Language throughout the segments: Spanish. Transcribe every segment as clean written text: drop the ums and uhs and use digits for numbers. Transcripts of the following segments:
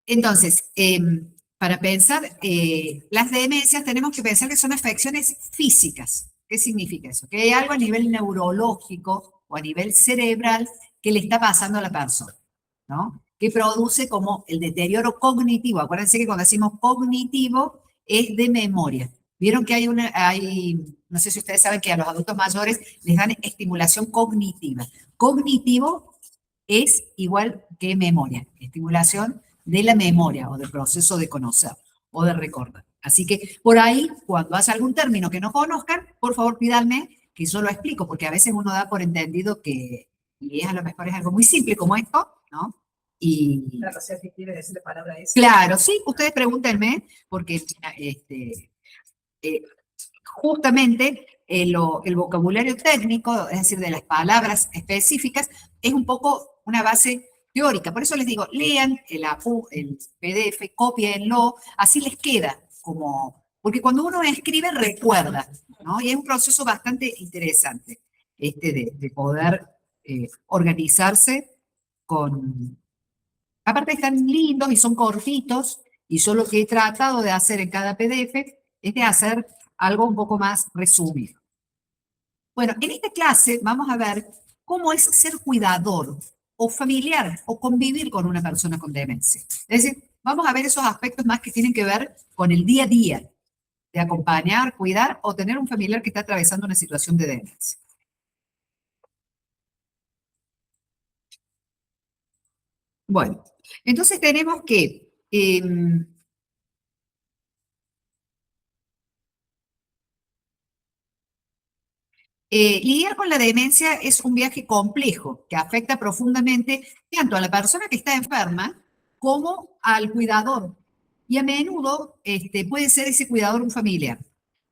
Entonces, para pensar, las demencias tenemos que pensar que son afecciones físicas. ¿Qué significa eso? Que hay algo a nivel neurológico o a nivel cerebral que le está pasando a la persona, ¿no? Que produce como el deterioro cognitivo. Acuérdense que cuando decimos cognitivo es de memoria. Vieron que no sé si ustedes saben que a los adultos mayores les dan estimulación cognitiva. Cognitivo es igual que memoria, estimulación de la memoria o del proceso de conocer o de recordar. Así que por ahí, cuando hace algún término que no conozcan, por favor pídanme que yo lo explico, porque a veces uno da por entendido que, y es a lo mejor es algo muy simple como esto, ¿no? Y Claro, o sea, ¿qué quiere decir la palabra esa? claro, sí, ustedes pregúntenme, porque eh, justamente el vocabulario técnico, es decir, de las palabras específicas, es un poco una base teórica. Por eso les digo, lean el PDF, cópienlo, así les queda como, porque cuando uno escribe recuerda, ¿no? Y es un proceso bastante interesante de poder organizarse con... Aparte están lindos y son cortitos, y yo lo que he tratado de hacer en cada PDF es de hacer algo un poco más resumido. Bueno, en esta clase vamos a ver cómo es ser cuidador o familiar o convivir con una persona con demencia. Es decir, vamos a ver esos aspectos más que tienen que ver con el día a día, de acompañar, cuidar o tener un familiar que está atravesando una situación de demencia. Bueno, entonces tenemos que lidiar con la demencia es un viaje complejo que afecta profundamente tanto a la persona que está enferma como al cuidador. Y a menudo puede ser ese cuidador un familiar.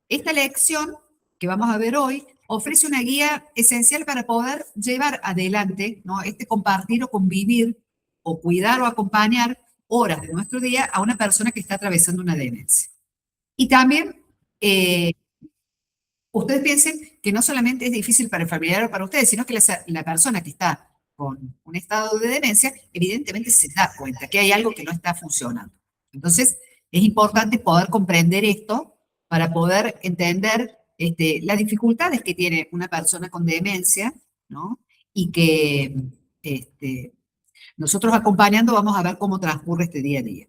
Esta lección que vamos a ver hoy ofrece una guía esencial para poder llevar adelante, ¿no? Compartir o convivir o cuidar o acompañar horas de nuestro día a una persona que está atravesando una demencia. Y también ustedes piensen que no solamente es difícil para el familiar o para ustedes, sino que la persona que está con un estado de demencia, evidentemente se da cuenta que hay algo que no está funcionando. Entonces, es importante poder comprender esto para poder entender las dificultades que tiene una persona con demencia, ¿no? Y que nosotros acompañando vamos a ver cómo transcurre este día a día.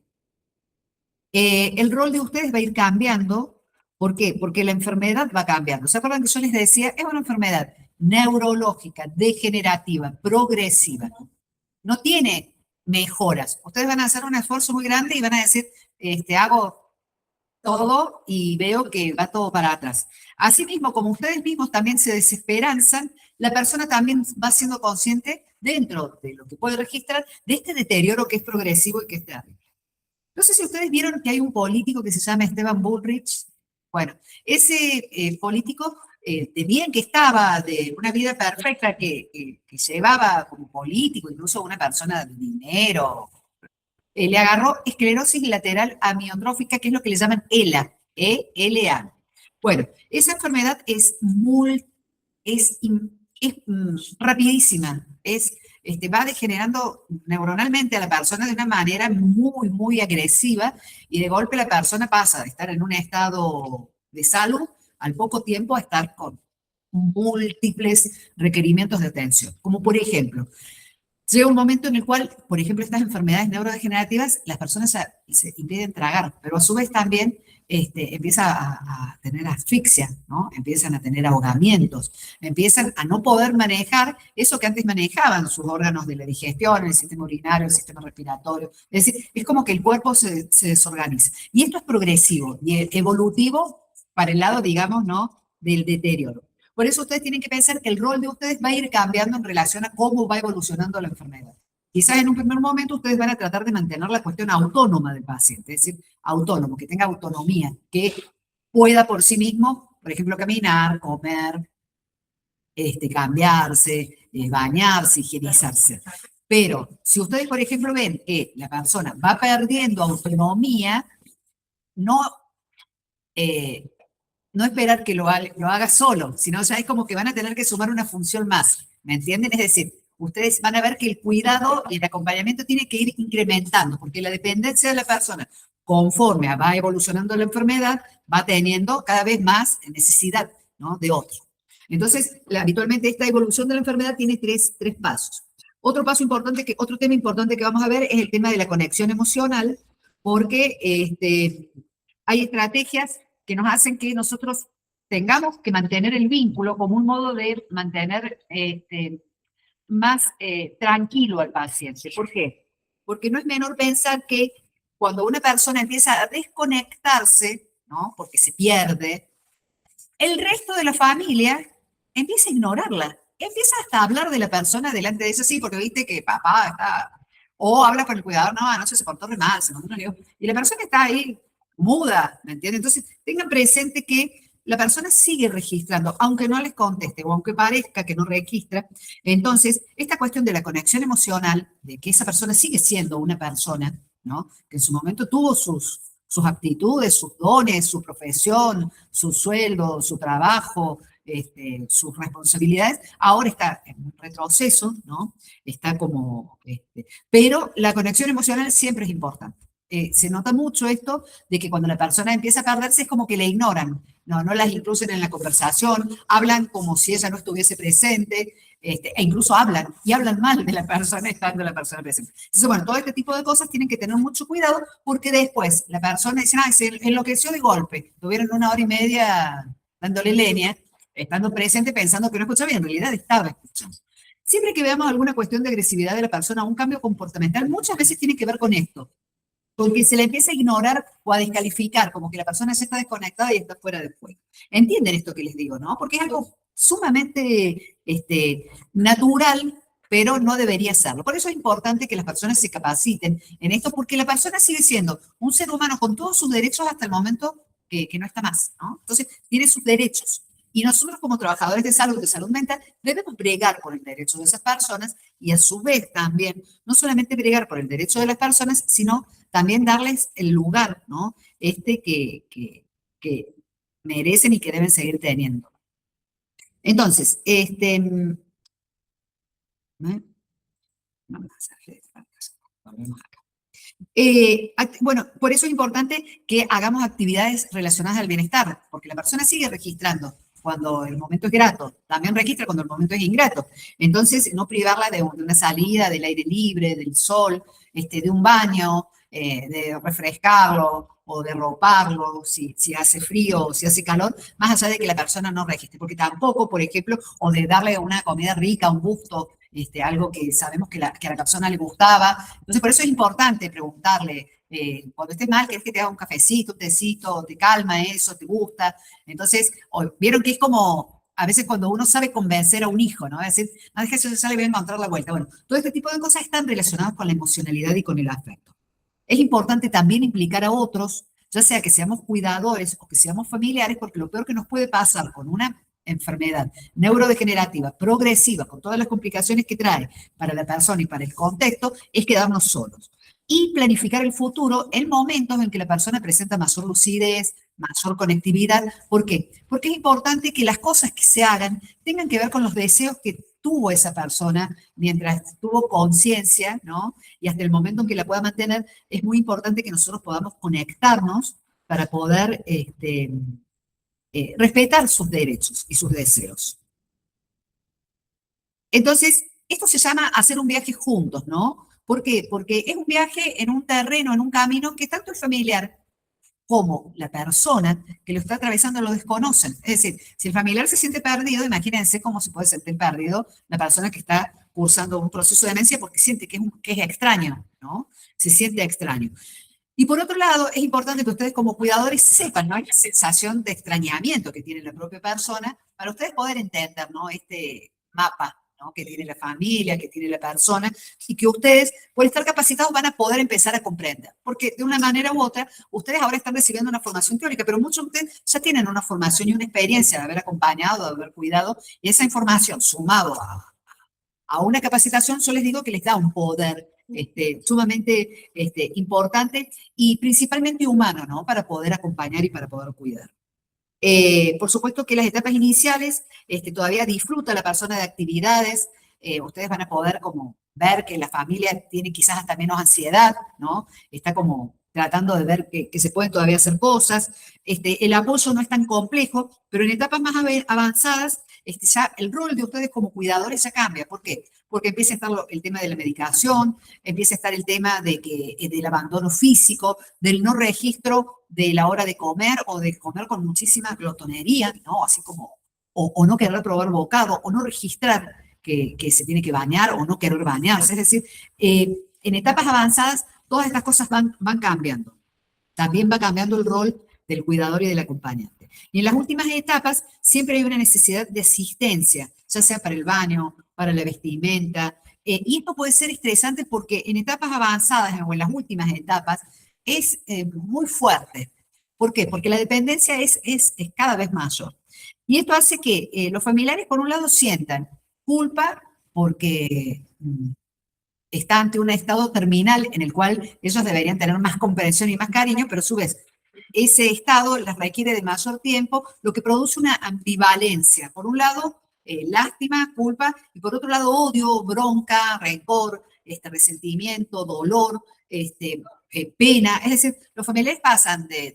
El rol de ustedes va a ir cambiando. ¿Por qué? Porque la enfermedad va cambiando. ¿Se acuerdan que yo les decía? Es una enfermedad neurológica, degenerativa, progresiva. No tiene mejoras. Ustedes van a hacer un esfuerzo muy grande y van a decir, hago todo y veo que va todo para atrás. Asimismo, como ustedes mismos también se desesperanzan, la persona también va siendo consciente dentro de lo que puede registrar de este deterioro que es progresivo y que es terrible. No sé si ustedes vieron que hay un político que se llama Esteban Bullrich. Bueno, ese político, de bien que estaba, de una vida perfecta que llevaba como político, incluso una persona de dinero, le agarró esclerosis lateral amiotrófica, que es lo que le llaman ELA, E-L-A. Bueno, esa enfermedad es rapidísima, va degenerando neuronalmente a la persona de una manera muy, muy agresiva y de golpe la persona pasa de estar en un estado de salud al poco tiempo a estar con múltiples requerimientos de atención. Como por ejemplo, llega un momento en el cual, por ejemplo, estas enfermedades neurodegenerativas, las personas se impiden tragar, pero a su vez también empieza a tener asfixia, ¿no? Empiezan a tener ahogamientos, empiezan a no poder manejar eso que antes manejaban sus órganos de la digestión, el sistema urinario, el sistema respiratorio. Es decir, es como que el cuerpo se desorganiza. Y esto es progresivo y evolutivo para el lado, digamos, ¿no? Del deterioro. Por eso ustedes tienen que pensar que el rol de ustedes va a ir cambiando en relación a cómo va evolucionando la enfermedad. Quizás en un primer momento ustedes van a tratar de mantener la cuestión autónoma del paciente, es decir, autónomo, que tenga autonomía, que pueda por sí mismo, por ejemplo, caminar, comer, cambiarse, bañarse, higienizarse. Pero si ustedes, por ejemplo, ven que la persona va perdiendo autonomía, no no esperar que lo haga solo, sino ya es como que van a tener que sumar una función más, ¿me entienden? Es decir, ustedes van a ver que el cuidado y el acompañamiento tiene que ir incrementando, porque la dependencia de la persona, conforme va evolucionando la enfermedad, va teniendo cada vez más necesidad, ¿no?, de otro. Entonces, habitualmente esta evolución de la enfermedad tiene tres pasos. Otro tema importante que vamos a ver es el tema de la conexión emocional, porque hay estrategias que nos hacen que nosotros tengamos que mantener el vínculo como un modo de mantener más tranquilo al paciente. ¿Por qué? Porque no es menor pensar que cuando una persona empieza a desconectarse, ¿no?, porque se pierde, el resto de la familia empieza a ignorarla. Empieza hasta a hablar de la persona delante de ella, sí, porque viste que papá está... O habla con el cuidador, no, anoche se portó re mal, se mandó un lío. Y la persona está ahí muda, ¿me entiendes? Entonces, tengan presente que la persona sigue registrando, aunque no les conteste o aunque parezca que no registra. Entonces, esta cuestión de la conexión emocional, de que esa persona sigue siendo una persona, ¿no?, que en su momento tuvo sus aptitudes, sus dones, su profesión, su sueldo, su trabajo, sus responsabilidades, ahora está en un retroceso, ¿no? Está como... pero la conexión emocional siempre es importante. Se nota mucho esto de que cuando la persona empieza a perderse es como que le ignoran, no las incluyen en la conversación, hablan como si ella no estuviese presente, e incluso hablan mal de la persona estando la persona presente. Entonces, bueno, todo este tipo de cosas tienen que tener mucho cuidado porque después la persona dice, se enloqueció de golpe, tuvieron 1 hora y media dándole leña, estando presente pensando que no escuchaba y en realidad estaba escuchando. Siempre que veamos alguna cuestión de agresividad de la persona, un cambio comportamental, muchas veces tiene que ver con esto, porque se le empieza a ignorar o a descalificar, como que la persona ya está desconectada y está fuera del juego. ¿Entienden esto que les digo, no? Porque es algo sumamente natural, pero no debería serlo. Por eso es importante que las personas se capaciten en esto, porque la persona sigue siendo un ser humano con todos sus derechos hasta el momento que no está más, ¿no? Entonces, tiene sus derechos. Y nosotros como trabajadores de salud mental, debemos bregar por el derecho de esas personas y a su vez también, no solamente bregar por el derecho de las personas, sino también darles el lugar, ¿no?, que merecen y que deben seguir teniendo. Entonces, bueno, por eso es importante que hagamos actividades relacionadas al bienestar, porque la persona sigue registrando cuando el momento es grato, también registra cuando el momento es ingrato. Entonces, no privarla de una salida, del aire libre, del sol, de un baño, de refrescarlo o de roparlo, si hace frío o si hace calor, más allá de que la persona no registre, porque tampoco, por ejemplo, o de darle una comida rica, un gusto, algo que sabemos que a la persona le gustaba. Entonces, por eso es importante preguntarle, cuando estés mal, ¿querés que te haga un cafecito, un tecito, te calma eso, te gusta? Entonces, vieron que es como, a veces cuando uno sabe convencer a un hijo, ¿no? Es decir, no, deja eso, se sale bien, encontrar la vuelta. Bueno, todo este tipo de cosas están relacionadas con la emocionalidad y con el afecto. Es importante también implicar a otros, ya sea que seamos cuidadores o que seamos familiares, porque lo peor que nos puede pasar con una enfermedad neurodegenerativa, progresiva, con todas las complicaciones que trae para la persona y para el contexto, es quedarnos solos. Y planificar el futuro en momentos en que la persona presenta mayor lucidez, mayor conectividad. ¿Por qué? Porque es importante que las cosas que se hagan tengan que ver con los deseos que tuvo esa persona mientras tuvo conciencia, ¿no? Y hasta el momento en que la pueda mantener, es muy importante que nosotros podamos conectarnos para poder respetar sus derechos y sus deseos. Entonces, esto se llama hacer un viaje juntos, ¿no? ¿Por qué? Porque es un viaje en un terreno, en un camino que tanto el familiar como la persona que lo está atravesando lo desconocen. Es decir, si el familiar se siente perdido, imagínense cómo se puede sentir perdido la persona que está cursando un proceso de demencia porque siente que es extraño, ¿no? Se siente extraño. Y por otro lado, es importante que ustedes como cuidadores sepan, ¿no?, la sensación de extrañamiento que tiene la propia persona para ustedes poder entender, ¿no?, este mapa, ¿no?, que tiene la familia, que tiene la persona, y que ustedes, por estar capacitados, van a poder empezar a comprender. Porque de una manera u otra, ustedes ahora están recibiendo una formación teórica, pero muchos de ustedes ya tienen una formación y una experiencia de haber acompañado, de haber cuidado, y esa información, sumado a una capacitación, yo les digo que les da un poder sumamente importante y principalmente humano, ¿no?, para poder acompañar y para poder cuidar. Por supuesto que las etapas iniciales todavía disfruta la persona de actividades ustedes van a poder como ver que la familia tiene quizás hasta menos ansiedad, ¿no? Está como tratando de ver que se pueden todavía hacer cosas. El apoyo no es tan complejo, pero en etapas más avanzadas, ya el rol de ustedes como cuidadores ya cambia. ¿Por qué? Porque empieza a estar el tema de la medicación, empieza a estar el tema del abandono físico, del no registro de la hora de comer o de comer con muchísima glotonería, ¿no? Así como, o no querer probar bocado, o no registrar que se tiene que bañar o no querer bañarse. Es decir, en etapas avanzadas, todas estas cosas van cambiando. También va cambiando el rol del cuidador y del acompañante. Y en las últimas etapas siempre hay una necesidad de asistencia, ya sea para el baño, para la vestimenta. Y esto puede ser estresante porque en etapas avanzadas o en las últimas etapas es muy fuerte. ¿Por qué? Porque la dependencia es cada vez mayor. Y esto hace que los familiares, por un lado, sientan culpa porque está ante un estado terminal en el cual ellos deberían tener más comprensión y más cariño, pero a su vez ese estado les requiere de mayor tiempo, lo que produce una ambivalencia. Por un lado, lástima, culpa, y por otro lado, odio, bronca, rencor, resentimiento, dolor, pena. Es decir, los familiares pasan de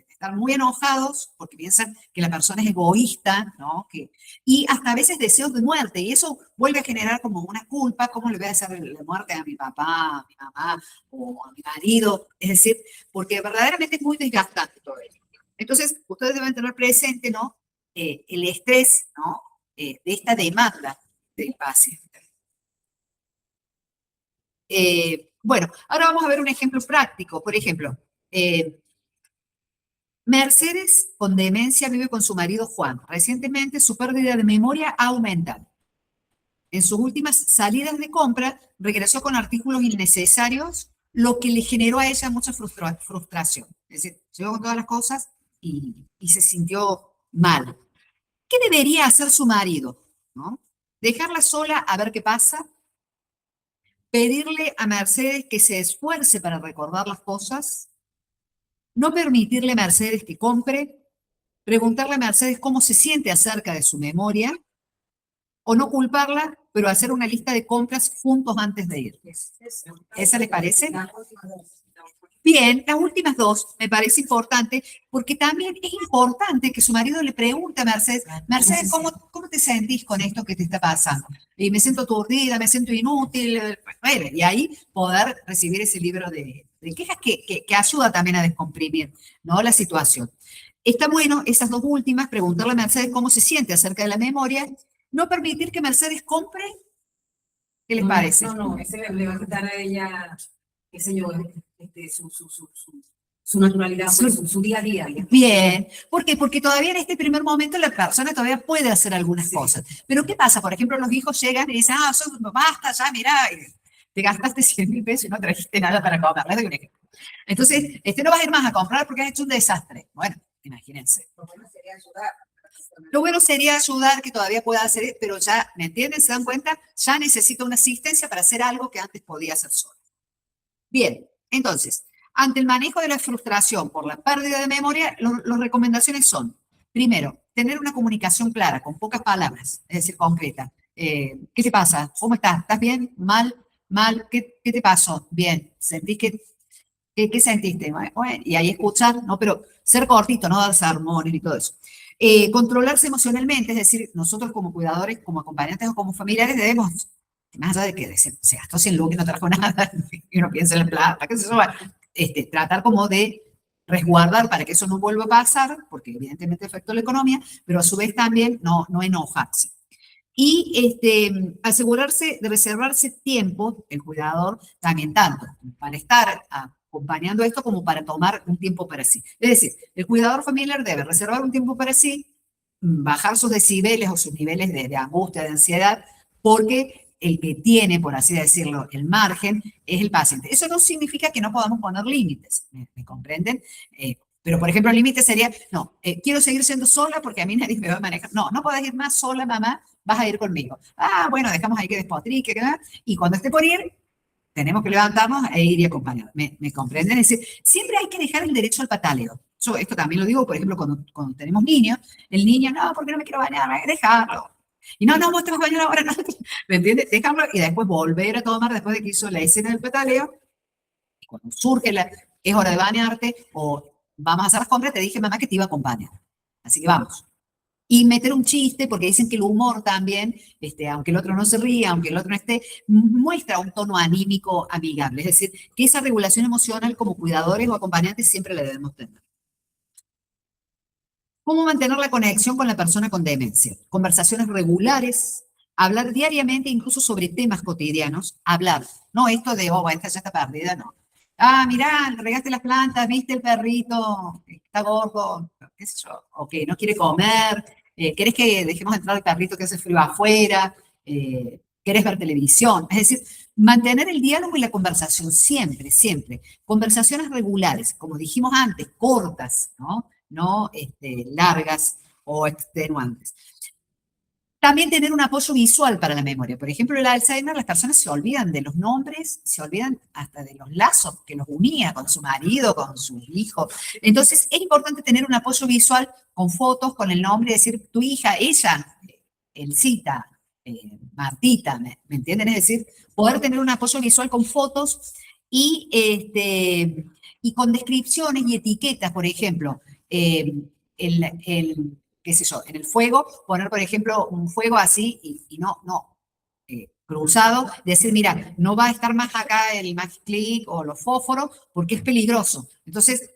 estar muy enojados porque piensan que la persona es egoísta, ¿no? Y hasta a veces deseos de muerte, y eso vuelve a generar como una culpa. ¿Cómo le voy a hacer la muerte a mi papá, a mi mamá o a mi marido? Es decir, porque verdaderamente es muy desgastante todo esto. Entonces, ustedes deben tener presente, ¿no? El estrés, ¿no? De esta demanda del paciente. Bueno, ahora vamos a ver un ejemplo práctico. Por ejemplo, Mercedes con demencia vive con su marido Juan. Recientemente su pérdida de memoria ha aumentado. En sus últimas salidas de compra regresó con artículos innecesarios, lo que le generó a ella mucha frustración. Es decir, llegó con todas las cosas y se sintió mal. ¿Qué debería hacer su marido? ¿No? ¿Dejarla sola a ver qué pasa? ¿Pedirle a Mercedes que se esfuerce para recordar las cosas? ¿No permitirle a Mercedes que compre? ¿Preguntarle a Mercedes cómo se siente acerca de su memoria? ¿O no culparla, pero hacer una lista de compras juntos antes de ir? ¿Esa les parece? Bien, las últimas dos me parece importante porque también es importante que su marido le pregunte a Mercedes, Mercedes, ¿cómo te sentís con esto que te está pasando? Y me siento aturdida, me siento inútil, bueno, y ahí poder recibir ese libro de quejas que ayuda también a descomprimir, ¿no? La situación. Está bueno, esas dos últimas, preguntarle a Mercedes cómo se siente acerca de la memoria, no permitir que Mercedes compre. ¿Qué les parece? No, ese le va a quitar a ella, qué sé yo, su naturalidad, su día a día. Bien. ¿Por qué? Porque todavía en este primer momento la persona todavía puede hacer algunas cosas. Pero ¿qué pasa? Por ejemplo, los hijos llegan y dicen, basta, ya, mirá, te gastaste 100.000 pesos y no trajiste nada para comer. Les doy un ejemplo. Entonces, no vas a ir más a comprar porque has hecho un desastre. Bueno, imagínense. Lo bueno sería ayudar, que todavía pueda hacer, pero ya, ¿me entienden? ¿Se dan cuenta? Ya necesita una asistencia para hacer algo que antes podía hacer sola. Bien, entonces, ante el manejo de la frustración por la pérdida de memoria, las recomendaciones son, primero, tener una comunicación clara, con pocas palabras, es decir, concreta. ¿Qué te pasa? ¿Cómo estás? ¿Estás bien? ¿Mal? ¿Mal? ¿Qué te pasó? Bien. ¿Sentís qué sentiste? Bueno, y ahí escuchar, ¿no? Pero ser cortito, no dar sermones y todo eso. Controlarse emocionalmente, es decir, nosotros como cuidadores, como acompañantes o como familiares debemos, más allá de que se gastó 100 lucas y no trajo nada, y uno piensa en la plata, qué sé yo, tratar como de resguardar para que eso no vuelva a pasar, porque evidentemente afectó la economía, pero a su vez también no enojarse. Y asegurarse de reservarse tiempo, el cuidador, también tanto para estar acompañando esto como para tomar un tiempo para sí. Es decir, el cuidador familiar debe reservar un tiempo para sí, bajar sus decibeles o sus niveles de angustia, de ansiedad, porque el que tiene, por así decirlo, el margen es el paciente. Eso no significa que no podamos poner límites, ¿me comprenden? Pero, por ejemplo, el límite sería, no, quiero seguir siendo sola porque a mí nadie me va a manejar. No, no podés ir más sola, mamá, vas a ir conmigo. Ah, bueno, dejamos ahí que despotrique, ¿verdad? Y cuando esté por ir, tenemos que levantarnos e ir y acompañar. ¿Me comprenden? Es decir, siempre hay que dejar el derecho al pataleo. Yo esto también lo digo, por ejemplo, cuando tenemos niños, el niño, no, ¿por qué no me quiero bañar? Dejarlo. Y no, vos te vas a bañar ahora, no. ¿Me entiendes? Dejarlo y después volver a tomar después de que hizo la escena del petaleo. Y cuando surge es hora de bañarte o vamos a hacer las compras, te dije, mamá, que te iba a acompañar. Así que vamos. Y meter un chiste, porque dicen que el humor también, aunque el otro no se ría, aunque el otro no esté, muestra un tono anímico amigable. Es decir, que esa regulación emocional como cuidadores o acompañantes siempre la debemos tener. ¿Cómo mantener la conexión con la persona con demencia? Conversaciones regulares, hablar diariamente incluso sobre temas cotidianos, hablar, no esto de, oh, esta ya está perdida, no. Ah, mirá, regaste las plantas, viste el perrito, está gordo, qué sé yo, o que no quiere comer, querés que dejemos entrar al perrito que hace frío afuera, querés ver televisión. Es decir, mantener el diálogo y la conversación siempre, siempre. Conversaciones regulares, como dijimos antes, cortas, ¿no? No largas o extenuantes. También tener un apoyo visual para la memoria. Por ejemplo, el Alzheimer, las personas se olvidan de los nombres, se olvidan hasta de los lazos que los unía con su marido, con sus hijos. Entonces, es importante tener un apoyo visual con fotos, con el nombre, decir, tu hija, ella, Elcita, Martita, ¿me entienden? Es decir, poder tener un apoyo visual con fotos y, y con descripciones y etiquetas, por ejemplo, qué sé yo, en el fuego, poner, por ejemplo, un fuego así y no, cruzado, decir, mira, no va a estar más acá el Magic Click o los fósforos porque es peligroso. Entonces,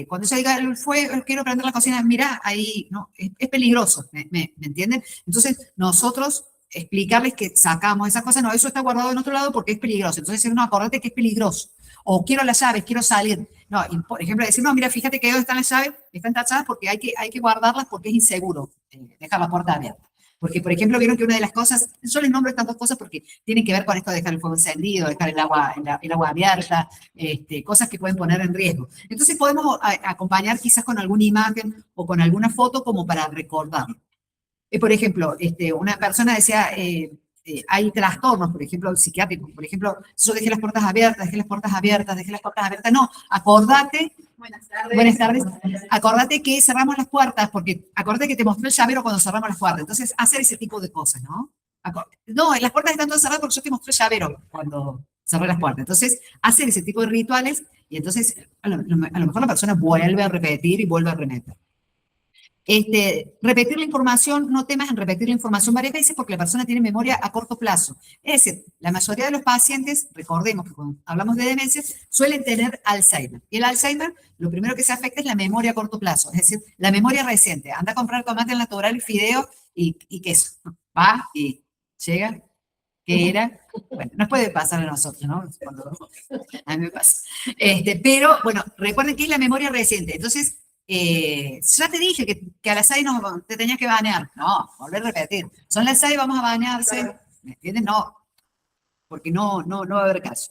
cuando yo diga el fuego, quiero prender la cocina, mira, ahí, no, es peligroso, ¿me entienden? Entonces, nosotros explicarles que sacamos esas cosas, no, eso está guardado en otro lado porque es peligroso. Entonces, no, acordate que es peligroso. O quiero las llaves, quiero salir. No, y por ejemplo, decir, no, mira, fíjate que dónde están las llaves, están tachadas porque hay que guardarlas porque es inseguro dejar la puerta abierta. Porque, por ejemplo, vieron que una de las cosas, yo les nombro estas dos cosas porque tienen que ver con esto de dejar el fuego encendido, dejar el agua abierta, cosas que pueden poner en riesgo. Entonces podemos acompañar quizás con alguna imagen o con alguna foto como para recordarlo. Por ejemplo, una persona decía, hay trastornos, por ejemplo, psiquiátricos, por ejemplo, yo dejé las puertas abiertas, dejé las puertas abiertas, dejé las puertas abiertas. No, acordate, buenas tardes, acordate que cerramos las puertas, porque acordate que te mostré el llavero cuando cerramos las puertas. Entonces, hacer ese tipo de cosas, ¿no? No, las puertas están todas cerradas porque yo te mostré el llavero cuando cerré las puertas. Entonces, hacer ese tipo de rituales y entonces a lo mejor la persona vuelve a repetir y vuelve a remeter. Repetir la información, no temas en repetir la información varias veces porque la persona tiene memoria a corto plazo. Es decir, la mayoría de los pacientes, recordemos que cuando hablamos de demencia, suelen tener Alzheimer. Y el Alzheimer, lo primero que se afecta es la memoria a corto plazo, es decir, la memoria reciente. Anda a comprar tomate natural y fideo y queso. Va y llega. ¿Qué era? Bueno, nos puede pasar a nosotros, ¿no? A mí me pasa. Pero, bueno, recuerden que es la memoria reciente. Entonces, ya te dije que a las 6 no, te tenías que bañar. No, volver a repetir. Son las 6, vamos a bañarse. ¿Me entiendes? No, porque no va a haber caso.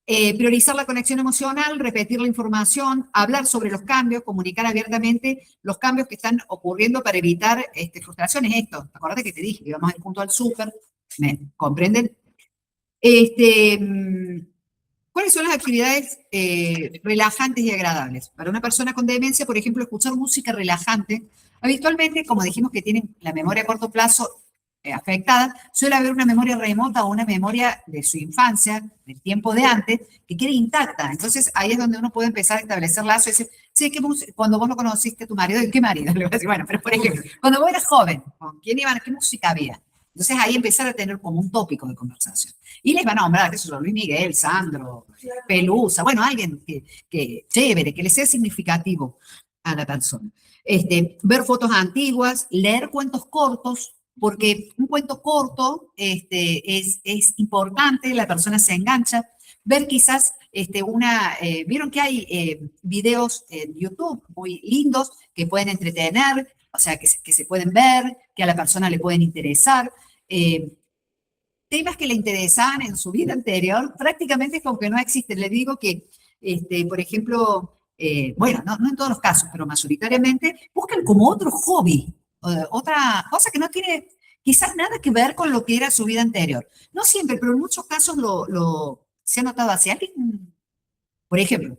Priorizar la conexión emocional, repetir la información, hablar sobre los cambios, comunicar abiertamente los cambios que están ocurriendo para evitar frustraciones. Esto, acuérdate que te dije que íbamos a ir junto al súper, ¿me comprenden? ¿Cuáles son las actividades relajantes y agradables? Para una persona con demencia, por ejemplo, escuchar música relajante. Habitualmente, como dijimos que tienen la memoria a corto plazo afectada, suele haber una memoria remota o una memoria de su infancia, del tiempo de antes, que quede intacta. Entonces, ahí es donde uno puede empezar a establecer lazos y decir, sí, cuando vos no conociste a tu marido, ¿qué marido? Le voy a decir, bueno, pero por ejemplo, cuando vos eras joven, ¿con quién iban? ¿Qué música había? Entonces, ahí empezar a tener como un tópico de conversación. Y les van a nombrar, qué sé yo, Luis Miguel, Sandro, Pelusa, bueno, alguien que chévere, que le sea significativo a la persona. Ver fotos antiguas, leer cuentos cortos, porque un cuento corto es importante, la persona se engancha. Ver quizás vieron que hay videos en YouTube muy lindos que pueden entretener, o sea, que se pueden ver, que a la persona le pueden interesar. Temas que le interesaban en su vida anterior, prácticamente como que no existen. Le digo que, por ejemplo, bueno, no en todos los casos, pero mayoritariamente, buscan como otro hobby, otra cosa que no tiene quizás nada que ver con lo que era su vida anterior. No siempre, pero en muchos casos se ha notado así. Alguien, por ejemplo,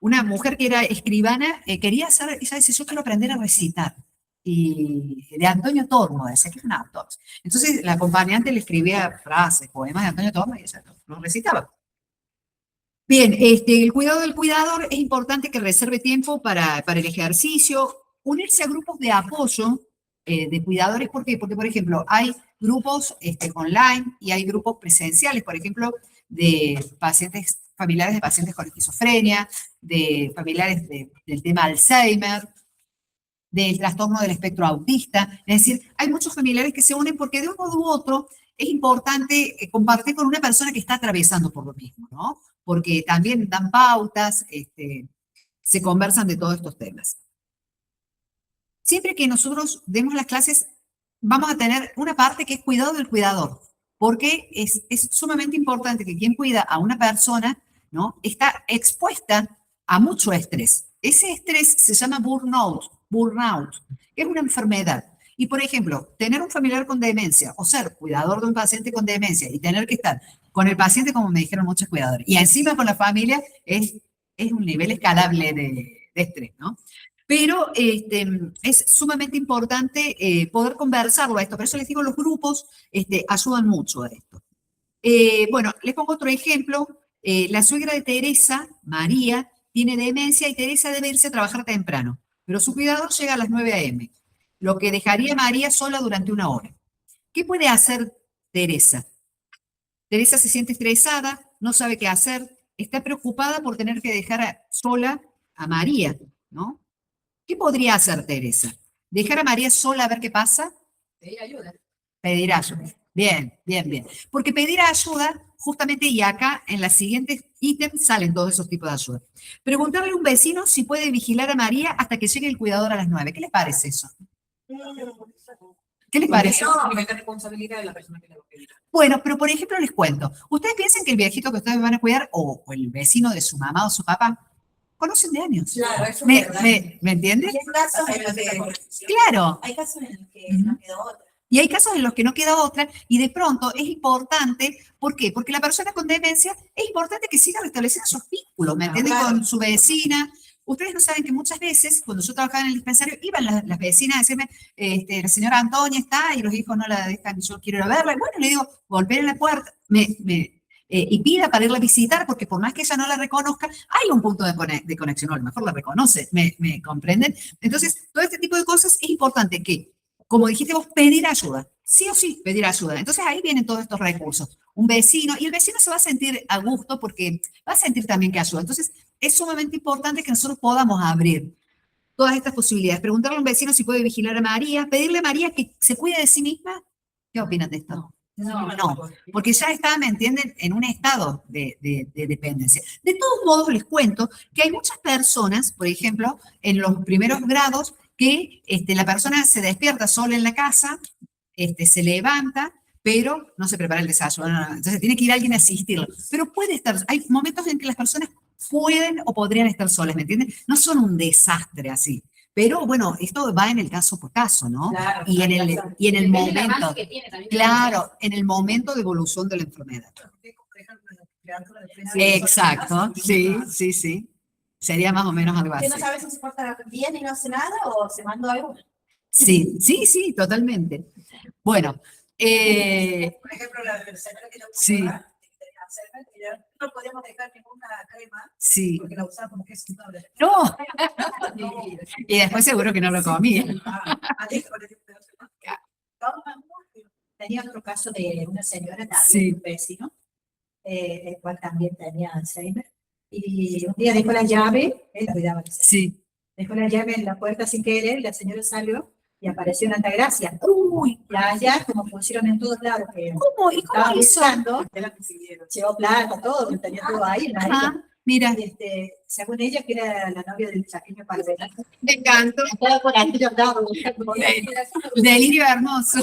una mujer que era escribana quería hacer, ella dice, yo quiero aprender a recitar. y de Antonio Tormo, decía que es un autor. Entonces la acompañante le escribía frases, poemas de Antonio Tormo y ella lo recitaba. Bien, el cuidado del cuidador es importante que reserve tiempo para el ejercicio, unirse a grupos de apoyo de cuidadores. ¿Por qué? Porque, por ejemplo, hay grupos online y hay grupos presenciales, por ejemplo, de pacientes, familiares de pacientes con esquizofrenia, de familiares del tema Alzheimer, del trastorno del espectro autista. Es decir, hay muchos familiares que se unen porque de un modo u otro es importante compartir con una persona que está atravesando por lo mismo, ¿no? Porque también dan pautas, se conversan de todos estos temas. Siempre que nosotros demos las clases, vamos a tener una parte que es cuidado del cuidador, porque es sumamente importante que quien cuida a una persona, ¿no?, está expuesta a mucho estrés. Ese estrés se llama burnout, que es una enfermedad. Y, por ejemplo, tener un familiar con demencia o ser cuidador de un paciente con demencia y tener que estar con el paciente, como me dijeron muchos cuidadores, y encima con la familia, es un nivel escalable de estrés, ¿no? Pero es sumamente importante poder conversarlo a esto. Por eso les digo, los grupos ayudan mucho a esto. Bueno, les pongo otro ejemplo. La suegra de Teresa, María, tiene demencia y Teresa debe irse a trabajar temprano, pero su cuidador llega a las 9 a.m., lo que dejaría a María sola durante una hora. ¿Qué puede hacer Teresa? Teresa se siente estresada, no sabe qué hacer, está preocupada por tener que dejar sola a María, ¿no? ¿Qué podría hacer Teresa? ¿Dejar a María sola a ver qué pasa? Pedir ayuda. Pedir ayuda. Bien, bien, bien. Porque pedir ayuda, justamente, y acá en las siguientes ítems salen todos esos tipos de ayuda. Preguntarle a un vecino si puede vigilar a María hasta que llegue el cuidador a las 9. ¿Qué les parece eso? ¿Qué les parece? No, es responsabilidad de la persona que le va a pedir. Bueno, pero por ejemplo les cuento. ¿Ustedes piensan que el viejito que ustedes van a cuidar o el vecino de su mamá o su papá conocen de años? Claro, eso ¿Me, es verdad. me entiendes? Y hay casos en los que, Claro. hay casos en los que Ujú. no queda otra. Y hay casos en los que no queda otra y de pronto es importante, ¿por qué? Porque la persona con demencia es importante que siga restableciendo sus vínculos, ¿me entiendes? Claro. Con su vecina. Ustedes no saben que muchas veces, cuando yo trabajaba en el dispensario, iban las vecinas a decirme, la señora Antonia está y los hijos no la dejan, yo quiero ir a verla. Y bueno, le digo, golpeen la puerta, y pida para irla a visitar, porque por más que ella no la reconozca, hay un punto de conexión, o a lo mejor la reconoce, ¿me comprenden? Entonces, todo este tipo de cosas es importante que, como dijiste vos, pedir ayuda, sí o sí, pedir ayuda. Entonces ahí vienen todos estos recursos. Un vecino, y el vecino se va a sentir a gusto porque va a sentir también que ayuda. Entonces es sumamente importante que nosotros podamos abrir todas estas posibilidades. Preguntarle a un vecino si puede vigilar a María, pedirle a María que se cuide de sí misma. ¿Qué opinan de esto? No, porque ya está, ¿me entienden?, en un estado de dependencia. De todos modos, les cuento que hay muchas personas, por ejemplo, en los primeros grados, que la persona se despierta sola en la casa, se levanta, pero no se prepara el desayuno. Entonces tiene que ir alguien a asistirlo. Pero puede estar, hay momentos en que las personas pueden o podrían estar solas, ¿me entienden? No son un desastre así. Pero bueno, esto va en el caso por caso, ¿no? Claro, y en el Depende del momento, avance que tiene también. claro, en el momento de evolución de la enfermedad. Exacto, sí, sí, sí. Sería más o menos algo así. ¿Usted no sabe si se porta bien y no hace nada o se mandó algo? Sí, sí, sí, totalmente. Bueno, Por ejemplo, la señora que lo sí. no podíamos dejar ninguna crema Sí. porque la usaba como que es No. Y después seguro que no lo comía. Tenía otro caso de una señora también, Sí. un vecino, el cual también tenía Alzheimer. Y un día dejó la llave, él cuidaba, Sí. dejó la llave en la puerta sin querer, y la señora salió y apareció en Altagracia. Uy, playa, como pusieron en todos lados. ¿Cómo? ¿Y cómo Estaba hizo? buscando, llevó plata, todo, tenía todo ahí en la isla. Ajá, mira. Y según ella, que era la novia del chaqueño Palvela. Me encantó. Estaba por ahí, yo andaba buscando. Delirio hermoso.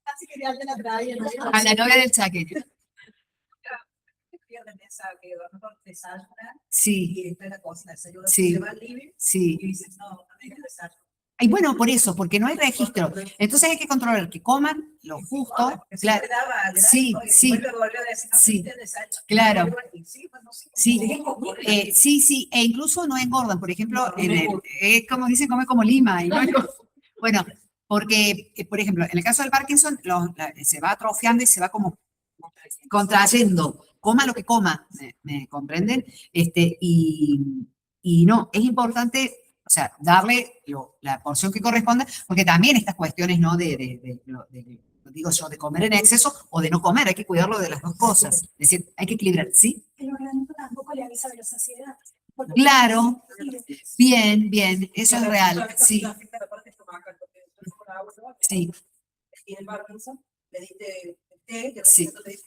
Así que alguien la traía, ¿no? A la novia del chaqueño. Pierden esa que a lo mejor desayunan Sí, y después la cocina. Se Sí. va al living sí. y dices, no, no hay que desayunar. Y bueno, por eso, porque no hay registro. Entonces hay que controlar que coman lo justo. Claro. Sí, sí. Sí. Claro. Sí, sí, sí, e incluso no engordan. Por ejemplo, como dicen, come como lima. Y no engordan. Bueno, porque, por ejemplo, en el caso del Parkinson, se va atrofiando y se va como contrayendo, coma lo que coma, ¿me comprenden? Y no, es importante, o sea, darle la porción que corresponda, porque también estas cuestiones, ¿no? Digo yo, de comer en exceso o de no comer, hay que cuidarlo de las dos cosas, es decir, hay que equilibrar, ¿sí? El organismo tampoco le avisa de la saciedad. porque- Claro, bien, bien, eso es real, sí, sí, Y el Parkinson, le diste té, que Sí. te dice,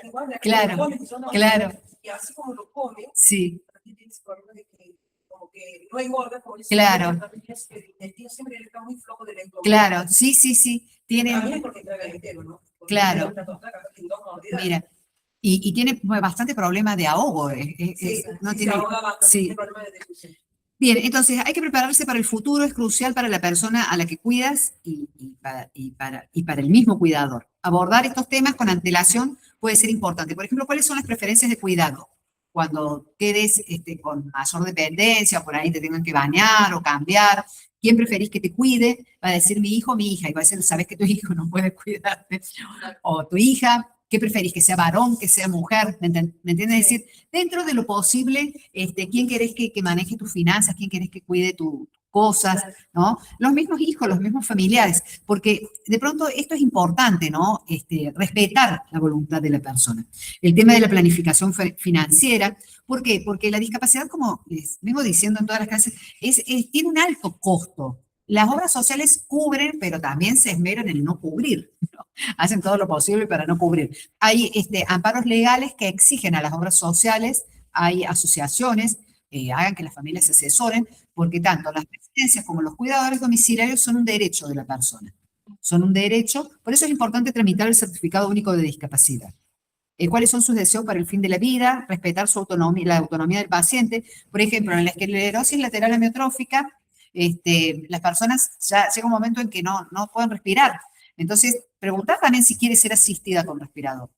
igual, Claro, claro, y así como lo come, sí, tienes problemas de que como que no engorda, como dice, Claro. el intestino siempre está muy flojo del estómago. claro, sí, sí, sí, También tienen, porque traga entero, ¿no? Porque Claro. está todo acá, en dos mordidas. mira, y tiene bastante problema de ahogo, Sí, no sí, tiene, se ahoga bastante, sí. tiene problemas de difusión. Bien, entonces hay que prepararse para el futuro, es crucial para la persona a la que cuidas y para el mismo cuidador. Abordar estos temas con antelación puede ser importante. Por ejemplo, ¿cuáles son las preferencias de cuidado? Cuando quedes con mayor dependencia, por ahí te tengan que bañar o cambiar, ¿quién preferís que te cuide? Va a decir mi hijo o mi hija, y va a decir, sabes que tu hijo no puede cuidarte, o tu hija. ¿Qué preferís? ¿Que sea varón, que sea mujer? ¿Me entiendes? Es decir, dentro de lo posible, ¿quién querés que maneje tus finanzas? ¿Quién querés que cuide tus cosas? ¿No? Los mismos hijos, los mismos familiares, porque de pronto esto es importante, ¿no? Respetar la voluntad de la persona. El tema de la planificación financiera, ¿por qué? Porque la discapacidad, como les vengo diciendo en todas las clases, tiene un alto costo. Las obras sociales cubren, pero también se esmeran en no cubrir, ¿no? Hacen todo lo posible para no cubrir. Hay amparos legales que exigen a las obras sociales, hay asociaciones, hagan que las familias se asesoren, porque tanto las residencias como los cuidadores domiciliarios son un derecho de la persona. Son un derecho, por eso es importante tramitar el certificado único de discapacidad. ¿Cuáles son sus deseos para el fin de la vida? Respetar su autonomía, la autonomía del paciente. Por ejemplo, en la esclerosis lateral amiotrófica, las personas ya llega un momento en que no pueden respirar. Entonces, preguntar también si quiere ser asistida con respirador.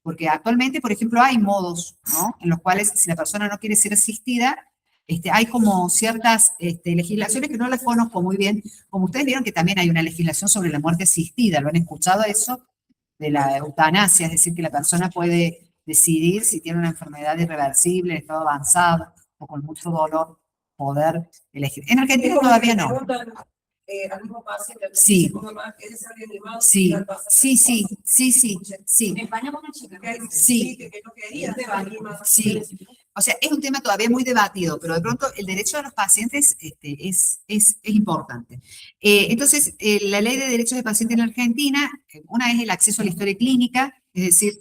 Porque actualmente, por ejemplo, hay modos, ¿no? En los cuales si la persona no quiere ser asistida, hay como ciertas legislaciones que no las conozco muy bien. Como ustedes vieron que también hay una legislación sobre la muerte asistida, ¿lo han escuchado eso? De la eutanasia, es decir, que la persona puede decidir si tiene una enfermedad irreversible, en estado avanzado o con mucho dolor, poder elegir. En Argentina todavía no. Al mismo paciente, Sí. ¿quieres ser reanimado? Sí, sí, sí, sí, sí, sí. En España con una chica. Sí. Que no quería ser reanimado. Sí. O sea, es un tema todavía muy debatido, pero de pronto el derecho de los pacientes es importante. Entonces, la ley de derechos de paciente en Argentina, una es el acceso a la historia clínica, es decir,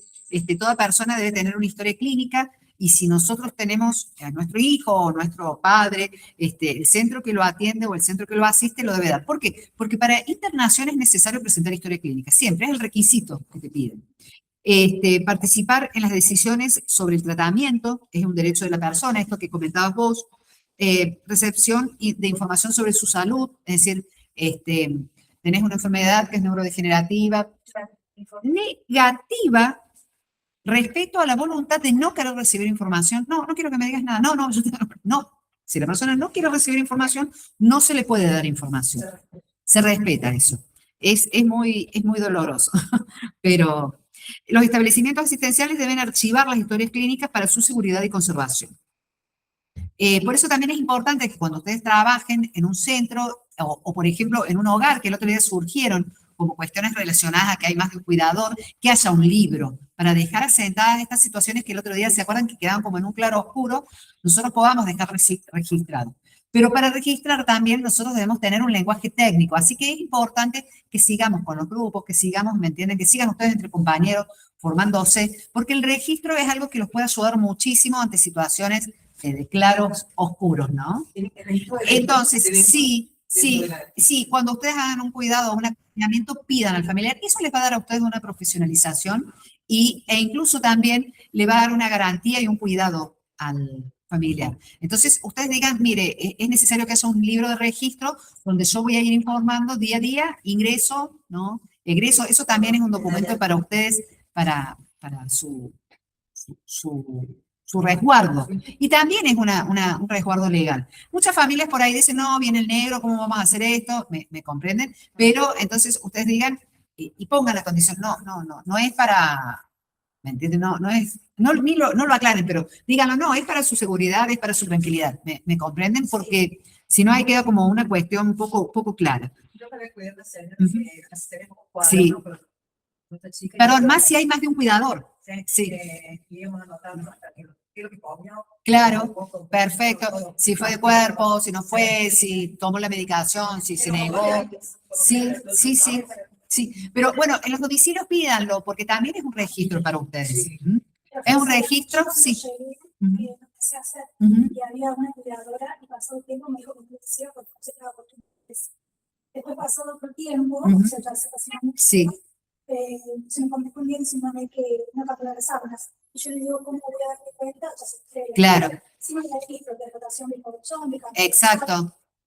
toda persona debe tener una historia clínica, y si nosotros tenemos a nuestro hijo o nuestro padre, el centro que lo atiende o el centro que lo asiste lo debe dar. ¿Por qué? Porque para internación es necesario presentar historia clínica, siempre es el requisito que te piden. Participar en las decisiones sobre el tratamiento es un derecho de la persona, esto que comentabas vos. Recepción de información sobre su salud, es decir, tenés una enfermedad que es neurodegenerativa, negativa, respeto a la voluntad de no querer recibir información. No, no quiero que me digas nada. No, no, no. Si la persona no quiere recibir información, no se le puede dar información. Se respeta eso. Es muy doloroso, pero los establecimientos asistenciales deben archivar las historias clínicas para su seguridad y conservación. Por eso también es importante que cuando ustedes trabajen en un centro o, por ejemplo, en un hogar, que el otro día surgieron como cuestiones relacionadas a que hay más de un cuidador, que haya un libro para dejar asentadas estas situaciones que el otro día se acuerdan que quedaban como en un claro oscuro, nosotros podamos dejar registrado. Pero para registrar también nosotros debemos tener un lenguaje técnico, así que es importante que sigamos con los grupos, que sigamos, ¿me entienden? Que sigan ustedes entre compañeros formándose, porque el registro es algo que los puede ayudar muchísimo ante situaciones de claros oscuros, ¿no? Entonces, sí, cuando ustedes hagan un cuidado o un acompañamiento, pidan al familiar. Eso les va a dar a ustedes una profesionalización e incluso también le va a dar una garantía y un cuidado al familiar. Entonces, ustedes digan, mire, es necesario que haya un libro de registro donde yo voy a ir informando día a día, ingreso, ¿no? Egreso, eso también es un documento para ustedes, para su su resguardo. Y también es un resguardo legal. Muchas familias por ahí dicen, no, viene el negro, ¿cómo vamos a hacer esto? Me comprenden, pero entonces ustedes digan y pongan la condición, no es para, ¿me entienden? No es, no lo aclaren, pero díganlo, no, es para su seguridad, es para su tranquilidad. ¿Me comprenden? Porque si no, ahí queda como una cuestión poco clara. Yo para cuidar la señora, Ujú. tenemos Sí. cuadros, pero nuestra chica- Perdón, más si hay más de un cuidador. Sí. Y íbamos anotando hasta que qué es lo que comió. Claro, Un poco, perfecto. todo. Si fue de cuerpo, si no fue, si tomó la medicación, si se negó. Sí. Pero bueno, en los domicilios pídanlo, porque también es un registro para ustedes. Sí. ¿Mm? Es un registro, Yo sí. cuando llegué, Ujú, empecé a hacer, ujú. y había una cuidadora, y pasó el tiempo, me dijo que no decía porque no se estaba acostumbrada. Después pasó otro tiempo, Ujú. o sea, ya se pasó mucho Sí, tiempo, se me encontré un día diciéndome que no capturaba las sábanas. Y yo le digo, ¿cómo voy a darte cuenta? Entonces, claro, si no hay registro de rotación del colchón, de cambio, exacto.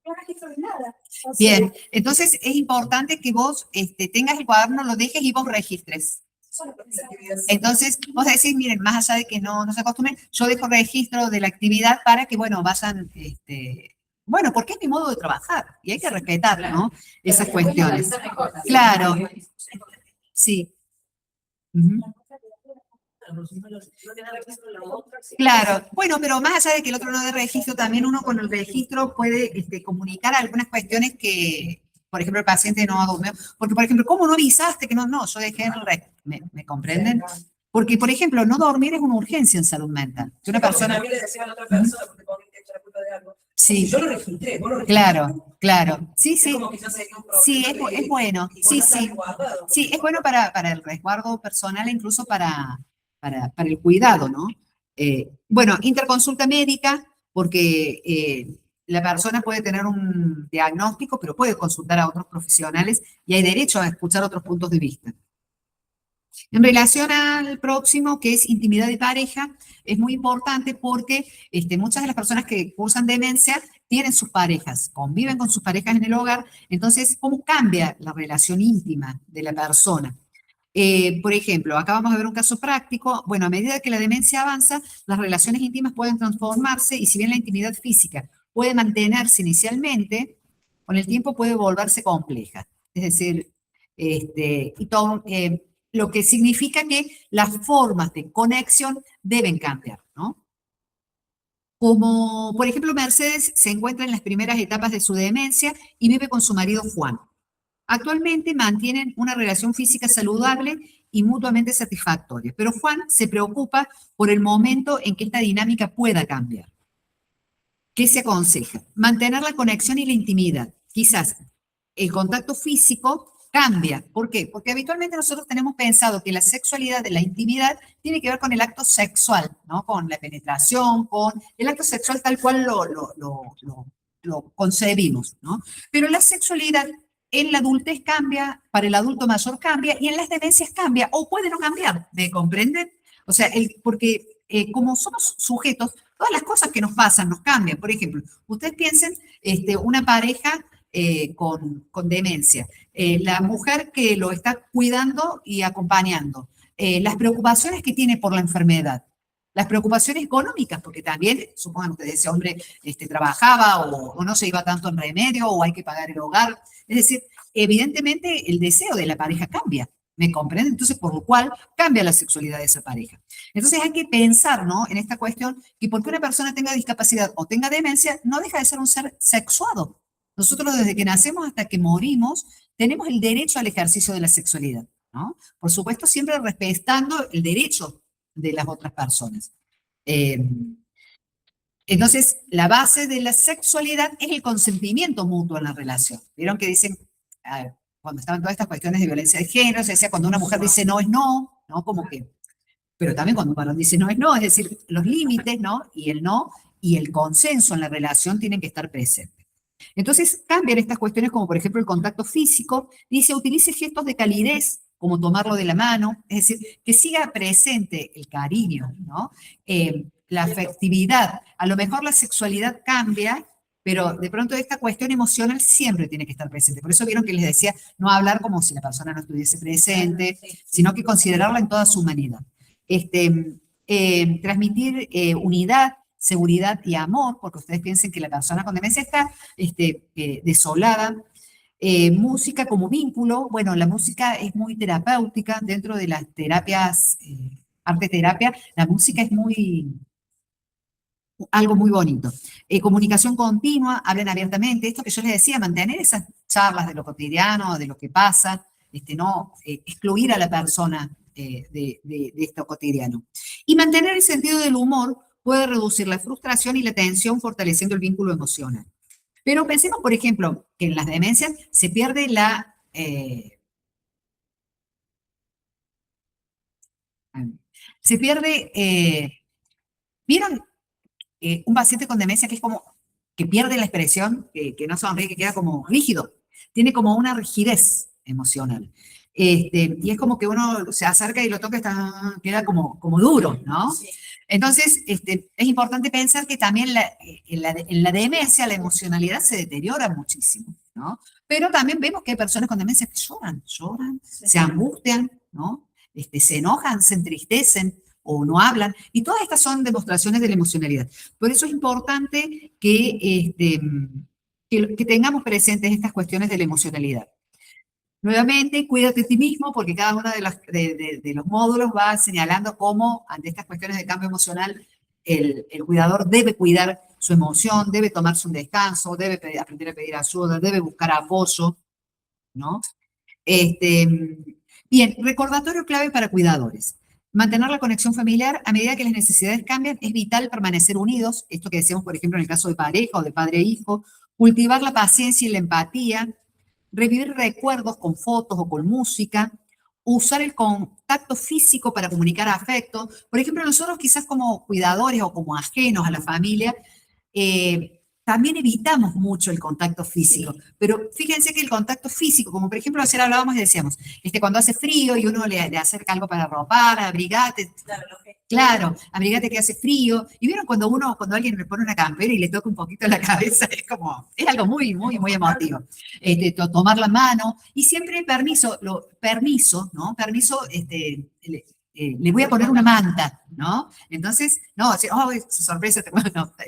no hay registro de nada. O sea, Bien, entonces es importante que vos tengas el cuaderno, lo dejes y vos registres. solo La pensaba. actividad. Entonces, vos decís, miren, más allá de que no se acostumbren, yo dejo registro de la actividad para que, bueno, vayan, bueno, porque es mi modo de trabajar y hay que respetar, ¿no? Esas cuestiones. Claro, sí. Ujú. Claro, bueno, pero más allá de que el otro no dé registro, también uno con el registro puede comunicar algunas cuestiones que, por ejemplo, el paciente no ha dormido. Porque, por ejemplo, ¿cómo no avisaste que no, yo dejé el ¿me comprenden? Porque, por ejemplo, no dormir es una urgencia en salud mental. Que una persona, También le decía a la otra persona porque comiste la culpa de algo. sí, Yo lo registré, vos lo registraste. claro, sí, Es sí, como que yo sería un problema. sí, es bueno, Y vos sí, no estás sí. guardado. Sí, es bueno para el resguardo personal e incluso para el cuidado, ¿no? Bueno, interconsulta médica, porque la persona puede tener un diagnóstico, pero puede consultar a otros profesionales y hay derecho a escuchar otros puntos de vista. En relación al próximo, que es intimidad de pareja, es muy importante porque muchas de las personas que cursan demencia tienen sus parejas, conviven con sus parejas en el hogar, entonces, ¿cómo cambia la relación íntima de la persona? Por ejemplo, acá vamos a ver un caso práctico. Bueno, a medida que la demencia avanza, las relaciones íntimas pueden transformarse y si bien la intimidad física puede mantenerse inicialmente, con el tiempo puede volverse compleja. Es decir, lo que significa que las formas de conexión deben cambiar, ¿no? Como, por ejemplo, Mercedes se encuentra en las primeras etapas de su demencia y vive con su marido Juan. Actualmente mantienen una relación física saludable y mutuamente satisfactoria, pero Juan se preocupa por el momento en que esta dinámica pueda cambiar. ¿Qué se aconseja? Mantener la conexión y la intimidad. Quizás el contacto físico cambia. ¿Por qué? Porque habitualmente nosotros tenemos pensado que la sexualidad de la intimidad tiene que ver con el acto sexual, ¿no? Con la penetración, con el acto sexual tal cual lo concebimos, ¿no? Pero la sexualidad en la adultez cambia, para el adulto mayor cambia y en las demencias cambia o puede no cambiar, ¿me comprenden? O sea, porque como somos sujetos, todas las cosas que nos pasan nos cambian. Por ejemplo, ustedes piensen una pareja con demencia, la mujer que lo está cuidando y acompañando, las preocupaciones que tiene por la enfermedad, las preocupaciones económicas, porque también, supongan ustedes, ese hombre trabajaba o no se iba tanto en remedio o hay que pagar el hogar. Es decir, evidentemente el deseo de la pareja cambia, ¿me comprenden? Entonces, por lo cual cambia la sexualidad de esa pareja. Entonces hay que pensar, ¿no? En esta cuestión, que porque una persona tenga discapacidad o tenga demencia, no deja de ser un ser sexuado. Nosotros desde que nacemos hasta que morimos, tenemos el derecho al ejercicio de la sexualidad, ¿no? Por supuesto, siempre respetando el derecho de las otras personas. Entonces, la base de la sexualidad es el consentimiento mutuo en la relación. Vieron que dicen, cuando estaban todas estas cuestiones de violencia de género, se decía cuando una mujer dice no es no, ¿no? Como que, pero también cuando un varón dice no es no, es decir, los límites, ¿no? Y el no y el consenso en la relación tienen que estar presentes. Entonces, cambian estas cuestiones como, por ejemplo, el contacto físico. Dice, utilice gestos de calidez, como tomarlo de la mano, es decir, que siga presente el cariño, ¿no? La afectividad. A lo mejor la sexualidad cambia, pero de pronto esta cuestión emocional siempre tiene que estar presente. Por eso vieron que les decía, no hablar como si la persona no estuviese presente, sino que considerarla en toda su humanidad. transmitir unidad, seguridad y amor, porque ustedes piensen que la persona con demencia está desolada. Música como vínculo, bueno, la música es muy terapéutica dentro de las terapias, arte terapia, la música es algo muy bonito. Comunicación continua, hablen abiertamente, esto que yo les decía, mantener esas charlas de lo cotidiano, de lo que pasa, no excluir a la persona de esto cotidiano. Y mantener el sentido del humor puede reducir la frustración y la tensión, fortaleciendo el vínculo emocional. Pero pensemos, por ejemplo, que en las demencias se pierde ¿vieron un paciente con demencia que es como que pierde la expresión, que no sonríe, que queda como rígido? Tiene como una rigidez emocional. Y es como que uno se acerca y lo toca, queda como duro, ¿no? Entonces, es importante pensar que también en la demencia la emocionalidad se deteriora muchísimo, ¿no? Pero también vemos que hay personas con demencia que lloran, se angustian, ¿no? Se enojan, se entristecen o no hablan, y todas estas son demostraciones de la emocionalidad. Por eso es importante que tengamos presentes estas cuestiones de la emocionalidad. Nuevamente, cuídate de ti mismo, porque cada uno de los módulos va señalando cómo, ante estas cuestiones de cambio emocional, el cuidador debe cuidar su emoción, debe tomarse un descanso, debe aprender a pedir ayuda, debe buscar apoyo, ¿no? Bien, recordatorio clave para cuidadores. Mantener la conexión familiar a medida que las necesidades cambian. Es vital permanecer unidos, esto que decíamos, por ejemplo, en el caso de pareja o de padre e hijo. Cultivar la paciencia y la empatía. Revivir recuerdos con fotos o con música, usar el contacto físico para comunicar afecto. Por ejemplo, nosotros quizás como cuidadores o como ajenos a la familia, también evitamos mucho el contacto físico, pero fíjense que el contacto físico, como por ejemplo ayer hablábamos y decíamos, cuando hace frío y uno le acerca algo para arropar, abrigate, claro, abrigate que hace frío, y vieron cuando alguien le pone una campera y le toca un poquito la cabeza, es algo muy, muy, muy emotivo. Tomar la mano, y siempre permiso, ¿no? Permiso, le voy a poner una manta, ¿no? Entonces, no, sorpresa,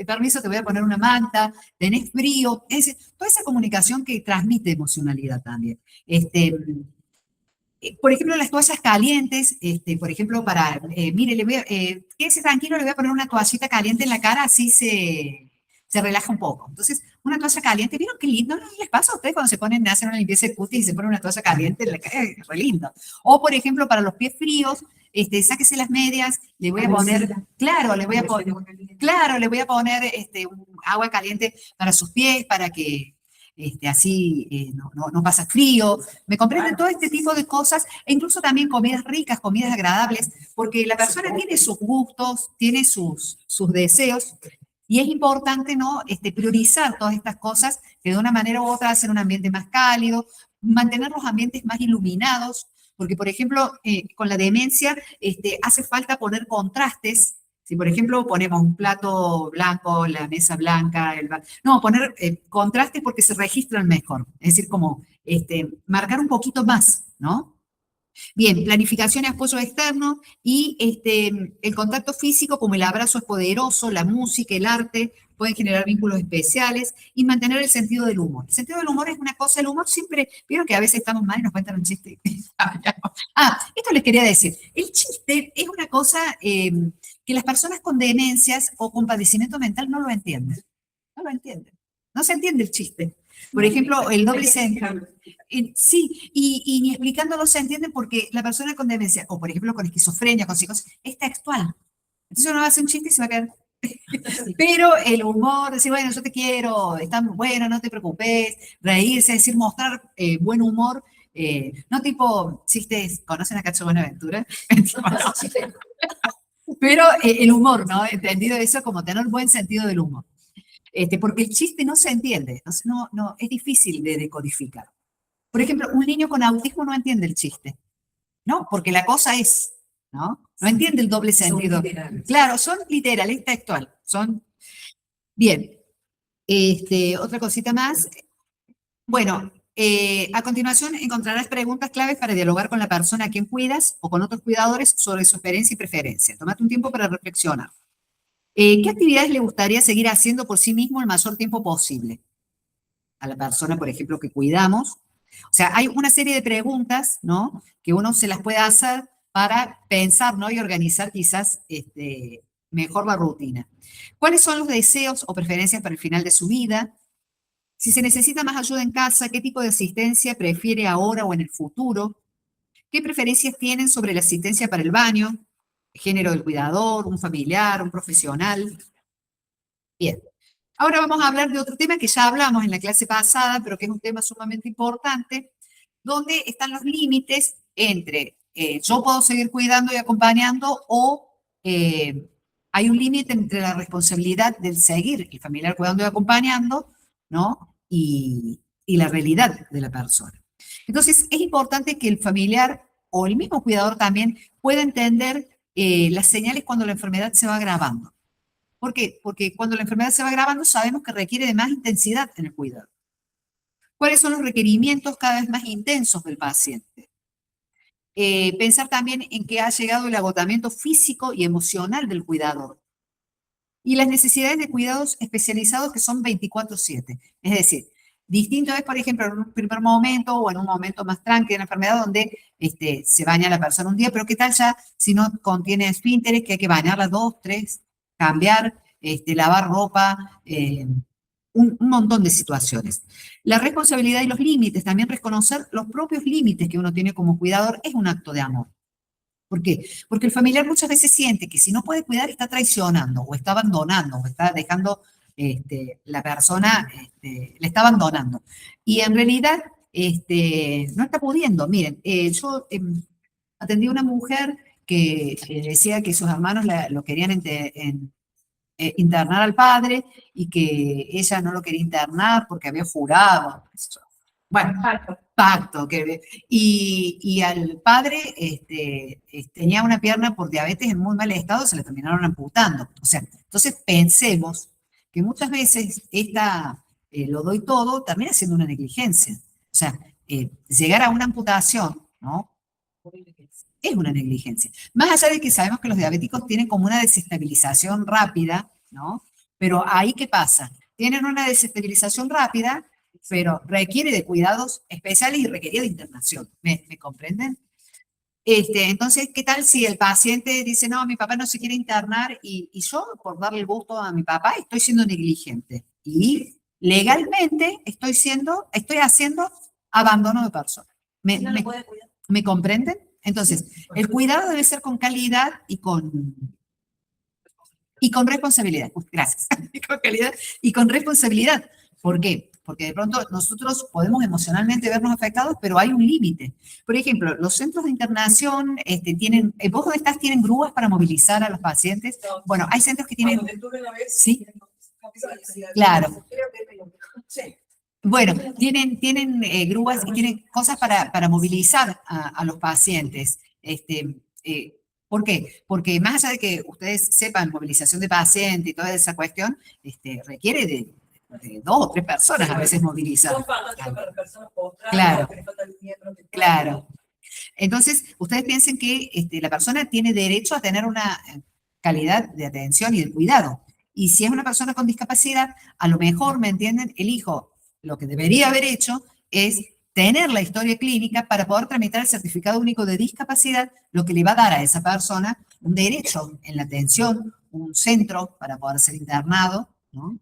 permiso, te voy a poner una manta, tenés frío, toda esa comunicación que transmite emocionalidad también. Por ejemplo, las toallas calientes, por ejemplo, mire, quédese tranquilo, le voy a poner una toallita caliente en la cara, así se relaja un poco. Entonces, una toalla caliente, ¿vieron qué lindo? ¿No les pasa a ustedes cuando hacen una limpieza de cutis y se ponen una toalla caliente en la cara? Es re lindo. O, por ejemplo, para los pies fríos, sáquese las medias, le voy a poner, le voy a poner agua caliente para sus pies, para que así no pasa frío. ¿Me comprenden? Todo este tipo de cosas, e incluso también comidas ricas, comidas agradables, porque la persona tiene sus gustos, tiene sus deseos, y es importante, ¿no? Priorizar todas estas cosas que de una manera u otra hacen un ambiente más cálido, mantener los ambientes más iluminados, porque, por ejemplo, con la demencia hace falta poner contrastes. Si, por ejemplo, ponemos un plato blanco, la mesa blanca, poner contrastes porque se registran mejor. Es decir, como marcar un poquito más, ¿no? Bien, planificación y apoyo externo, y el contacto físico, como el abrazo, es poderoso, la música, el arte pueden generar vínculos especiales, y mantener el sentido del humor. El sentido del humor es una cosa, el humor siempre, vieron que a veces estamos mal y nos cuentan un chiste. Esto les quería decir, el chiste es una cosa que las personas con demencias o con padecimiento mental no lo entienden. No lo entienden. No se entiende el chiste. Por ejemplo, el doble sentido. Sí, y ni explicándolo se entiende, porque la persona con demencia, o por ejemplo con esquizofrenia, con psicosis, es textual. Entonces uno hace un chiste y se va a caer. Pero el humor, decir, bueno, yo te quiero, está bueno, no te preocupes, reírse, decir, mostrar buen humor, no tipo chistes, ¿conocen a Cacho Buenaventura? Pero el humor, ¿no? Entendido eso como tener buen sentido del humor. Porque el chiste no se entiende, no, es difícil de decodificar. Por ejemplo, un niño con autismo no entiende el chiste, ¿no? Porque la cosa es, ¿no? No entiende el doble sentido. Claro, son literales, textual. Bien. Otra cosita más. Bueno, A continuación, encontrarás preguntas claves para dialogar con la persona a quien cuidas o con otros cuidadores sobre su experiencia y preferencia. Tómate un tiempo para reflexionar. ¿Qué actividades le gustaría seguir haciendo por sí mismo el mayor tiempo posible? A la persona, por ejemplo, que cuidamos. O sea, hay una serie de preguntas, ¿no? Que uno se las puede hacer para pensar, ¿no? Y organizar quizás mejor la rutina. ¿Cuáles son los deseos o preferencias para el final de su vida? Si se necesita más ayuda en casa, ¿qué tipo de asistencia prefiere ahora o en el futuro? ¿Qué preferencias tienen sobre la asistencia para el baño? ¿Género del cuidador, un familiar, un profesional? Bien. Ahora vamos a hablar de otro tema que ya hablamos en la clase pasada, pero que es un tema sumamente importante, donde están los límites entre yo puedo seguir cuidando y acompañando o hay un límite entre la responsabilidad del seguir el familiar cuidando y acompañando, ¿no? Y la realidad de la persona. Entonces, es importante que el familiar o el mismo cuidador también pueda entender las señales cuando la enfermedad se va agravando. ¿Por qué? Porque cuando la enfermedad se va agravando sabemos que requiere de más intensidad en el cuidado. ¿Cuáles son los requerimientos cada vez más intensos del paciente? Pensar también en que ha llegado el agotamiento físico y emocional del cuidador. Y las necesidades de cuidados especializados que son 24/7. Es decir, distinto es, por ejemplo, en un primer momento o en un momento más tranqui de la enfermedad donde se baña la persona un día, pero ¿qué tal ya si no contiene esfínteres que hay que bañarla 2, 3, cambiar, lavar ropa, un montón de situaciones. La responsabilidad y los límites, también reconocer los propios límites que uno tiene como cuidador es un acto de amor. ¿Por qué? Porque el familiar muchas veces siente que si no puede cuidar está traicionando o está abandonando o está dejando, la persona le está abandonando. Y en realidad no está pudiendo. Miren, yo atendí a una mujer que decía que sus hermanos lo querían internar al padre y que ella no lo quería internar porque había jurado. Bueno, pacto. Y al padre tenía una pierna por diabetes en muy mal estado, se le terminaron amputando. O sea, entonces pensemos que muchas veces lo doy todo termina siendo una negligencia. O sea, llegar a una amputación, ¿no? Es una negligencia. Más allá de que sabemos que los diabéticos tienen como una desestabilización rápida, ¿no? Pero ahí, ¿qué pasa? Tienen una desestabilización rápida, pero requiere de cuidados especiales y requiere de internación. ¿Me comprenden? Entonces, ¿qué tal si el paciente dice, no, mi papá no se quiere internar y yo, por darle el gusto a mi papá, estoy siendo negligente? Y legalmente estoy haciendo abandono de persona. ¿Me comprenden? Entonces, el cuidado debe ser con calidad y con responsabilidad. Gracias. Con calidad y con responsabilidad. ¿Por qué? Porque de pronto nosotros podemos emocionalmente vernos afectados, pero hay un límite. Por ejemplo, los centros de internación tienen, ¿vos dónde estás? ¿Tienen grúas para movilizar a los pacientes? Bueno, hay centros que tienen... Sí, claro. Bueno, tienen grúas y tienen cosas para movilizar a los pacientes. ¿Por qué? Porque más allá de que ustedes sepan movilización de paciente y toda esa cuestión, requiere de 2 o 3 personas a veces movilizar. Claro, claro. Entonces, ustedes piensen que la persona tiene derecho a tener una calidad de atención y de cuidado. Y si es una persona con discapacidad, a lo mejor, ¿me entienden? El hijo lo que debería haber hecho es tener la historia clínica para poder tramitar el certificado único de discapacidad, lo que le va a dar a esa persona un derecho en la atención, un centro para poder ser internado, ¿no?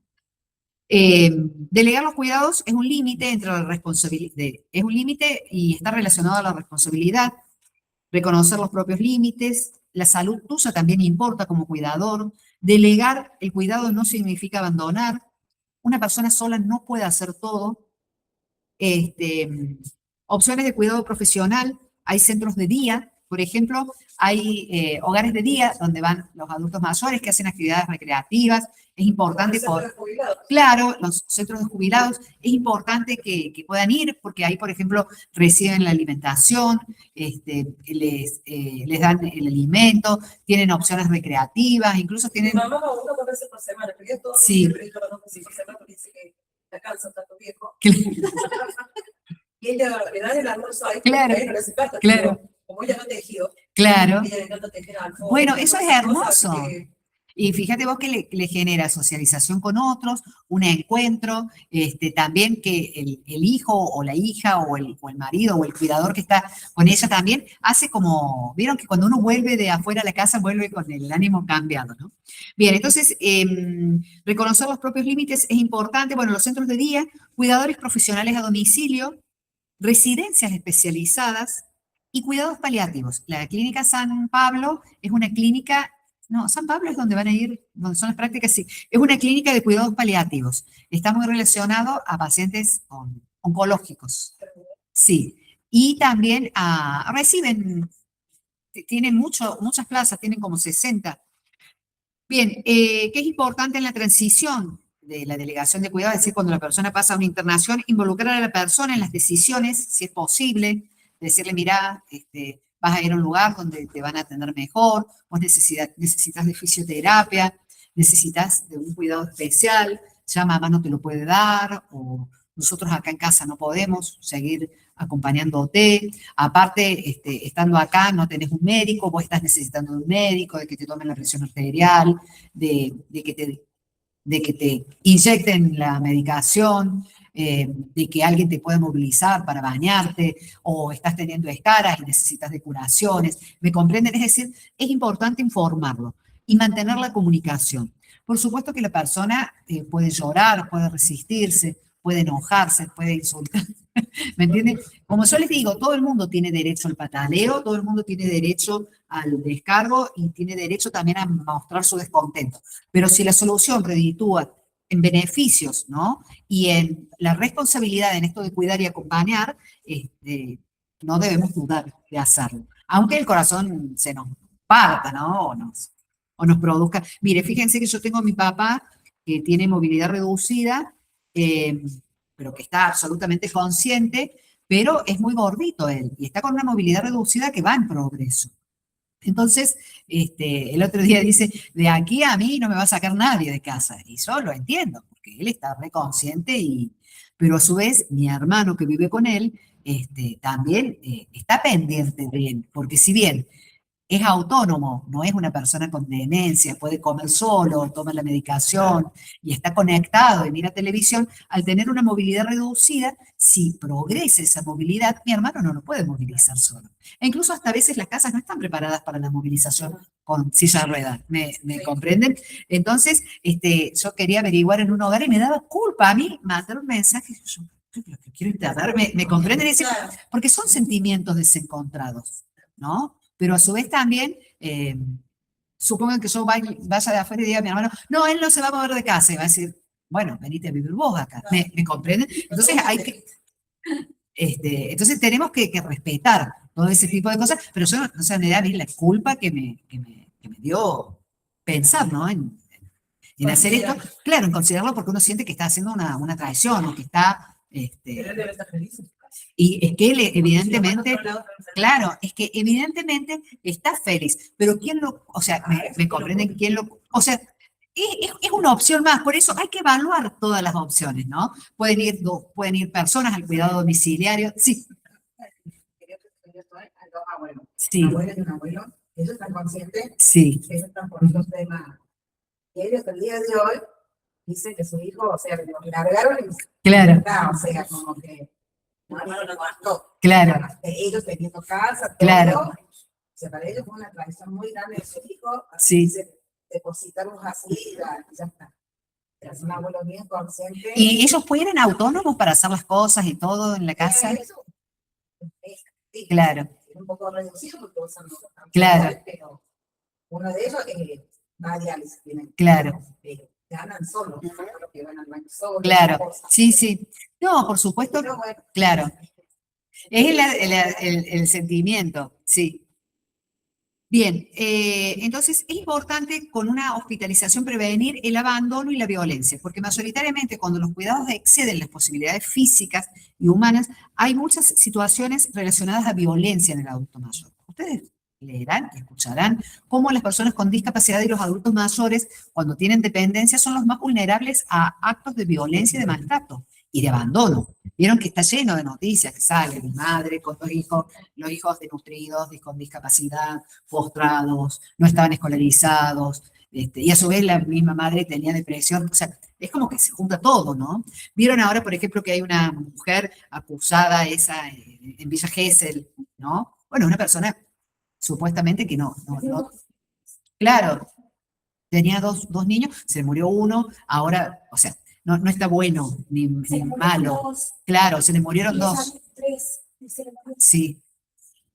Delegar los cuidados es un límite entre la responsabilidad, es un límite y está relacionado a la responsabilidad, reconocer los propios límites, la salud tuya también importa como cuidador, delegar el cuidado no significa abandonar, una persona sola no puede hacer todo. Opciones de cuidado profesional, hay centros de día, por ejemplo, hay hogares de día donde van los adultos mayores que hacen actividades recreativas, es importante, claro, los centros de jubilados, es importante que puedan ir porque ahí, por ejemplo, reciben la alimentación, les dan el alimento, tienen opciones recreativas, incluso tienen... Vamos a 1 o 2 veces por semana, pero yo todo Sí. siempre digo 2 veces por semana porque dice que la calza está todo viejo. Y ella le da el almuerzo ahí. Claro, porque no le hace falta, claro. pero como ella no tejió, claro. ella le encanta tejer al fondo, Bueno, eso es cosas, hermoso. así que Y fíjate vos que le genera socialización con otros, un encuentro, también que el hijo o la hija o el marido o el cuidador que está con ella también hace como, vieron que cuando uno vuelve de afuera a la casa vuelve con el ánimo cambiado, ¿no? Bien, entonces, reconocer los propios límites es importante. Bueno, los centros de día, cuidadores profesionales a domicilio, residencias especializadas y cuidados paliativos. La clínica San Pablo es una clínica, no, San Pablo es donde van a ir, donde son las prácticas, sí, es una clínica de cuidados paliativos. Está muy relacionado a pacientes oncológicos, sí. Y también reciben, tienen muchas plazas, tienen como 60. Bien, ¿qué es importante en la transición de la delegación de cuidado? Es decir, cuando la persona pasa a una internación, involucrar a la persona en las decisiones, si es posible, decirle, mira, vas a ir a un lugar donde te van a atender mejor, vos necesitas de fisioterapia, necesitas de un cuidado especial, ya mamá no te lo puede dar, o nosotros acá en casa no podemos seguir acompañándote. Aparte, estando acá no tenés un médico, vos estás necesitando de un médico, de que te tomen la presión arterial, de que te inyecten la medicación, de que alguien te pueda movilizar para bañarte, o estás teniendo escaras y necesitas de curaciones. ¿Me comprenden? Es decir, es importante informarlo y mantener la comunicación. Por supuesto que la persona puede llorar, puede resistirse, puede enojarse, puede insultar. ¿Me entienden? Como yo les digo, todo el mundo tiene derecho al pataleo, todo el mundo tiene derecho al descargo y tiene derecho también a mostrar su descontento. Pero si la solución reditúa en beneficios, ¿no? Y en la responsabilidad en esto de cuidar y acompañar, no debemos dudar de hacerlo. Aunque el corazón se nos parta, ¿no? O nos produzca. Mire, fíjense que yo tengo a mi papá que tiene movilidad reducida, pero que está absolutamente consciente, pero es muy gordito él y está con una movilidad reducida que va en progreso. Entonces, el otro día dice, de aquí a mí no me va a sacar nadie de casa. Y yo lo entiendo, porque él está reconsciente, pero a su vez mi hermano que vive con él también está pendiente de él, porque si bien es autónomo, no es una persona con demencia, puede comer solo, toma la medicación y está conectado y mira televisión, al tener una movilidad reducida, si progresa esa movilidad, mi hermano no lo puede movilizar solo. E incluso hasta a veces las casas no están preparadas para la movilización con silla de ruedas, ¿me comprenden? Entonces, yo quería averiguar en un hogar y me daba culpa a mí mandar un mensaje, yo quiero internar, ¿me comprenden? Es decir, porque son sentimientos desencontrados, ¿no? Pero a su vez también, supongan que yo vaya de afuera y diga a mi hermano, no, él no se va a mover de casa, y va a decir, bueno, venite a vivir vos acá, ¿me comprenden? Entonces hay que, entonces tenemos que respetar todo ese tipo de cosas, pero yo, o sea, me da a mí la culpa que me dio pensar, ¿no? En hacer esto, claro, en considerarlo porque uno siente que está haciendo una traición, o que está, pero él debe estar feliz. y es que él evidentemente, claro, es que evidentemente está feliz, pero ¿quién lo, o sea, me comprenden quién lo, o sea, es una opción más, por eso hay que evaluar todas las opciones, ¿no? Pueden ir personas al cuidado domiciliario, sí, sí, Abuela y un abuelo, ellos están conscientes, sí, ellos están por esos temas. Y ellos el día de hoy dicen que su hijo, o sea, lo largaron y claro, o sea, como que no, hermano, no aguantó. claro, Ellos teniendo casa, todo, claro. O sea, para ellos fue una traición muy grande de su hijo, Sí. así depositarlos así y ya está. Pero es un abuelo bien consciente. ¿Y ellos pueden autonomos para hacer las cosas y todo en la casa? Eso, sí, Claro, un poco reducido porque usan los claro, pero uno de ellos va a diálisis, claro. pero ganan solos, no los que van al baño solos. Claro, cosas. sí, sí. No, por supuesto, Pero bueno, claro. Es el sentimiento, sí. Bien, entonces es importante con una hospitalización prevenir el abandono y la violencia, porque mayoritariamente cuando los cuidados exceden las posibilidades físicas y humanas, hay muchas situaciones relacionadas a violencia en el adulto mayor. Ustedes leerán y escucharán cómo las personas con discapacidad y los adultos mayores, cuando tienen dependencia, son los más vulnerables a actos de violencia y de maltrato. y de abandono. Vieron que está lleno de noticias que salen de madre con dos hijos, los hijos desnutridos, con discapacidad, postrados, no estaban escolarizados, y a su vez la misma madre tenía depresión. O sea, es como que se junta todo, ¿no? Vieron ahora, por ejemplo, que hay una mujer acusada esa en Villa Gesell, ¿no? Bueno, una persona supuestamente que no. Claro, tenía dos niños, se murió uno, ahora, o sea, no está bueno ni Se le murieron malo. dos, Claro, se le murieron y ella dos. tres, y se le murió. Sí,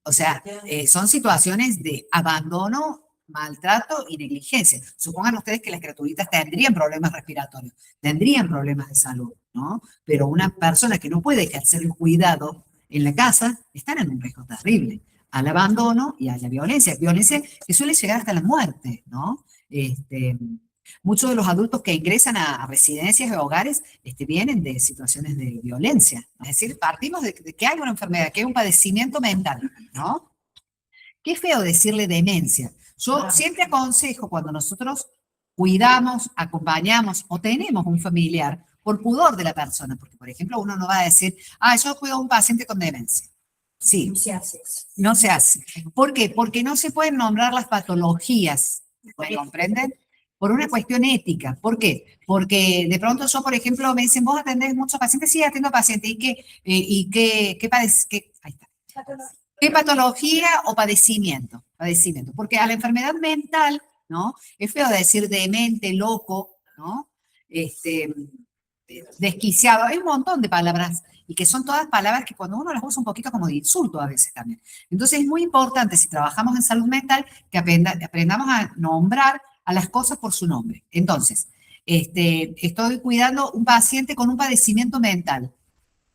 o sea, son situaciones de abandono, maltrato y negligencia. Supongan ustedes que las criaturitas tendrían problemas respiratorios, tendrían problemas de salud, ¿no? Pero una persona que no puede ejercer el cuidado en la casa, están en un riesgo terrible al abandono y a la violencia. Violencia que suele llegar hasta la muerte, ¿no? Muchos de los adultos que ingresan a residencias o hogares vienen de situaciones de violencia. Es decir, partimos de que hay una enfermedad, que hay un padecimiento mental, ¿no? Qué feo decirle demencia. Yo siempre aconsejo cuando nosotros cuidamos, acompañamos o tenemos un familiar por pudor de la persona, porque por ejemplo uno no va a decir, yo cuido a un paciente con demencia. Sí, No se hace eso. no se hace. ¿Por qué? Porque no se pueden nombrar las patologías, ¿me comprenden? Por una cuestión ética. ¿Por qué? Porque de pronto yo, por ejemplo, me dicen, ¿vos atendés muchos pacientes? Sí, atiendo pacientes. ¿Y qué ahí está. ¿Qué patología o padecimiento? Padecimiento. Porque a la enfermedad mental, ¿no? Es feo decir demente, loco, ¿no? Desquiciado. Hay un montón de palabras y que son todas palabras que cuando uno las usa un poquito como de insulto a veces también. Entonces es muy importante, si trabajamos en salud mental, que aprendamos a nombrar a las cosas por su nombre. Entonces, estoy cuidando un paciente con un padecimiento mental.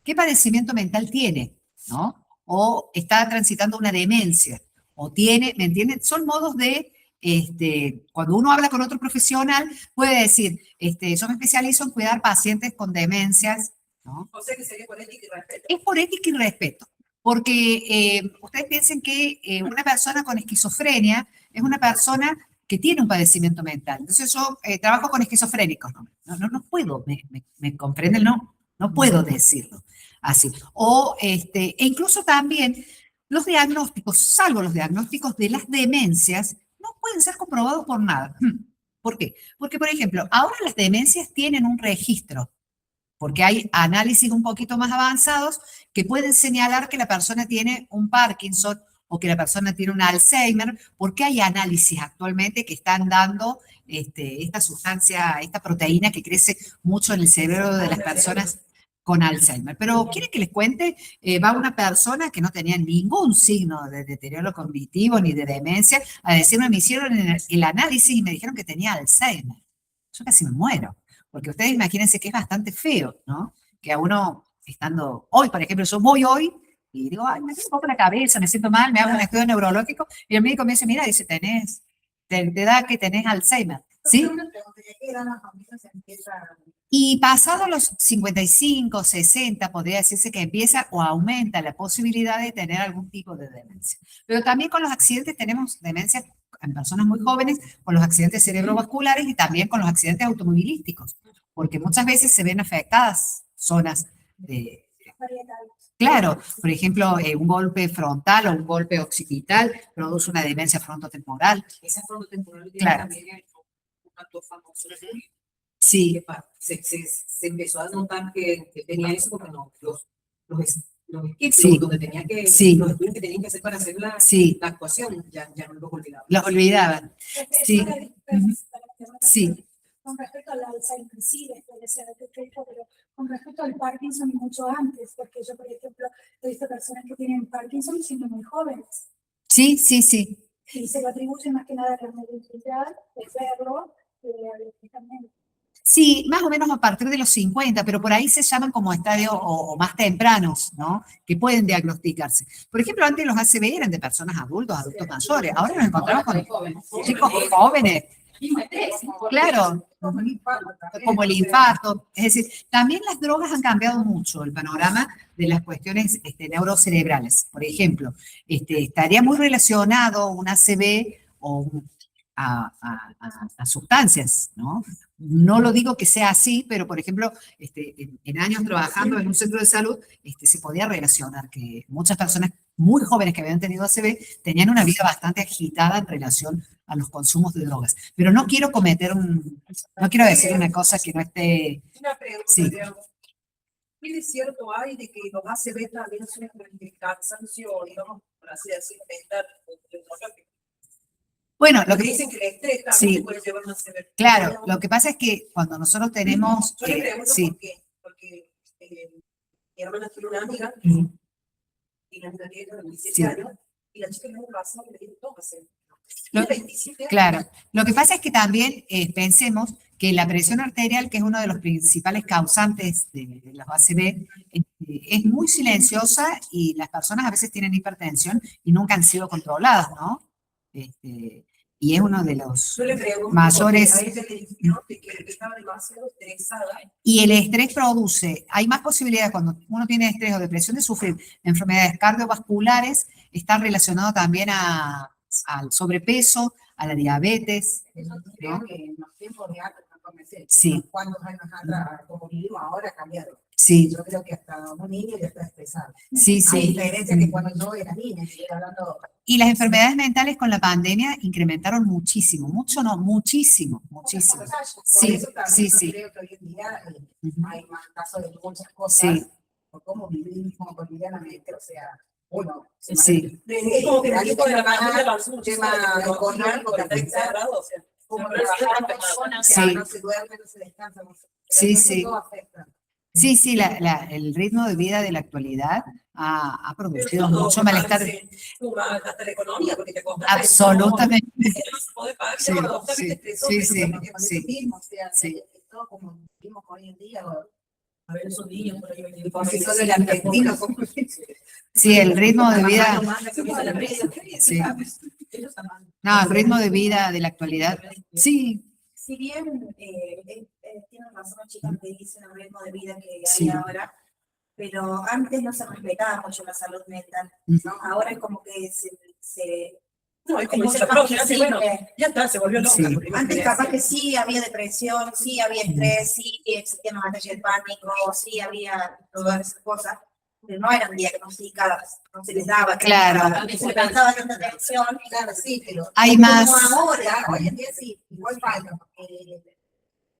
¿Qué padecimiento mental tiene? ¿No? O está transitando una demencia, o tiene, ¿me entienden? Son modos de, cuando uno habla con otro profesional, puede decir, yo me especializo en cuidar pacientes con demencias, ¿no? O sea que sería por ética y respeto. Es por ética y respeto, porque ustedes piensen que una persona con esquizofrenia es una persona que tiene un padecimiento mental. Entonces yo trabajo con esquizofrénicos, no puedo, me comprenden, no puedo decirlo así. O, e incluso también los diagnósticos, salvo los diagnósticos de las demencias, no pueden ser comprobados por nada. ¿Por qué? Porque, por ejemplo, ahora las demencias tienen un registro, porque hay análisis un poquito más avanzados que pueden señalar que la persona tiene un Parkinson o que la persona tiene un Alzheimer, porque hay análisis actualmente que están dando esta sustancia, esta proteína que crece mucho en el cerebro de las personas con Alzheimer. Pero ¿quieren que les cuente? Va una persona que no tenía ningún signo de deterioro cognitivo ni de demencia a decirme, me hicieron el análisis y me dijeron que tenía Alzheimer. Yo casi me muero. Porque ustedes imagínense que es bastante feo, ¿no? Que a uno, estando hoy, por ejemplo, yo voy hoy y digo, ay, me duele un poco la cabeza, me siento mal, me hago un estudio neurológico y el médico me dice, mira, dice, te da que tenés Alzheimer, ¿sí? Y pasado los 55, 60, podría decirse que empieza o aumenta la posibilidad de tener algún tipo de demencia. Pero también con los accidentes tenemos demencia en personas muy jóvenes, con los accidentes cerebrovasculares y también con los accidentes automovilísticos, porque muchas veces se ven afectadas zonas de... Claro, por ejemplo, un golpe frontal o un golpe occipital produce una demencia frontotemporal. Esa frontotemporal tiene Claro. también un actor famoso. Sí, Se empezó a notar que tenía eso porque los equipos Sí. donde tenía que, Sí. los estudios que tenían que hacer para hacer la sí, actuación, ya no los olvidaba. los olvidaban. Sí. Sí, Con respecto al Alzheimer, sí, después de ser detectado, pero con respecto al Parkinson y mucho antes, porque yo, por ejemplo, he visto personas que tienen Parkinson siendo muy jóvenes sí. y se lo atribuyen más que nada a la mediocridad, de verlo, también. Sí, más o menos a partir de los 50, pero por ahí se llaman como estadios o más tempranos, ¿no? Que pueden diagnosticarse. Por ejemplo, antes los ACV eran de personas adultos mayores. Ahora nos encontramos con chicos jóvenes. Claro, como el infarto. Es decir, también las drogas han cambiado mucho el panorama de las cuestiones neurocerebrales. Por ejemplo, estaría muy relacionado un ACV o a sustancias, ¿no? No lo digo que sea así, pero por ejemplo, en años trabajando en un centro de salud, se podía relacionar que muchas personas muy jóvenes que habían tenido ACV tenían una vida bastante agitada en relación a los consumos de drogas. Pero no quiero no quiero decir una cosa que no esté. Una pregunta, Sí. digamos. ¿Qué de cierto hay de que los ACV también son un cansancio, digamos, por así decirlo, mental? Bueno, lo Porque que dicen que el estrés también sí. te puede llevar a un ACV. Claro, lo que pasa es que cuando nosotros tenemos, Yo le pregunto sí, por qué. Porque mi hermana tiene una amiga mm, y la amiga tiene 27 sí. años y la chica el año pasado le dijo, toma ACV. Lo- Tiene 27 años. Claro, lo que pasa es que también pensemos que la presión arterial, que es uno de los principales causantes de los ACV, es muy silenciosa y las personas a veces tienen hipertensión y nunca han sido controladas, ¿no? Y es uno de los Yo le pregunto mayores. porque a ella le dijeron de que estaba demasiado estresada. Y el estrés produce, hay más posibilidades cuando uno tiene estrés o depresión de sufrir enfermedades cardiovasculares, está relacionado también al sobrepeso, a la diabetes, Yo creo ¿no? que en los tiempos de antes, Sí. cuántos años atrás, como vivimos ahora, ha cambiado. Sí, Yo creo que hasta un niño ya está estresado. sí, A sí. diferencia que cuando yo era niña, estoy hablando. Y las enfermedades mentales con la pandemia incrementaron muchísimo, mucho no, muchísimo, muchísimo. Por Sí, eso también sí, yo sí. creo que hoy en día Ujú. hay más casos de muchas cosas, Sí. por cómo vivimos cotidianamente, o sea, uno, Sí. Es como que el tiempo de la tema pandemia avanzó mucho, tema económico por estar que encerrado, o sea, como pero trabajar es la otra persona, Sí. o sea, no se duerme, no se descansa, no se, Sí, realmente sí. todo afecta. Sí, sí, el ritmo de vida de la actualidad ha Pero producido todo mucho me malestar. parece suma hasta la economía, porque te costó. Absolutamente. No se puede pagar, Sí, pero totalmente estresó, sí, pero sí, también Con sí. eso mismo, o sea, Sí. todo como vivimos hoy en día, a ver esos niños por ahí. porque solo el argentino, como Sí, el ritmo de vida. Sí. No, el ritmo de vida de la actualidad. Sí, Si bien tienen razón los chicos que dicen el ritmo de vida que Sí. hay ahora, pero antes no se respetaba mucho la salud mental, Ujú. ¿no? Ahora es como que No, es es como dice mucho la más profe, antes, bueno, visible. ya está, se volvió loca. Sí. porque iba a Antes querer capaz que hacer. sí había depresión, sí había estrés, sí existían los ataques de pánico, sí había todas esas cosas, pero no eran diagnosticadas, no se les daba, Claro. se le prestaba tanta atención. claro, sí, pero hay como más. ahora, hoy en día sí, igual falta, porque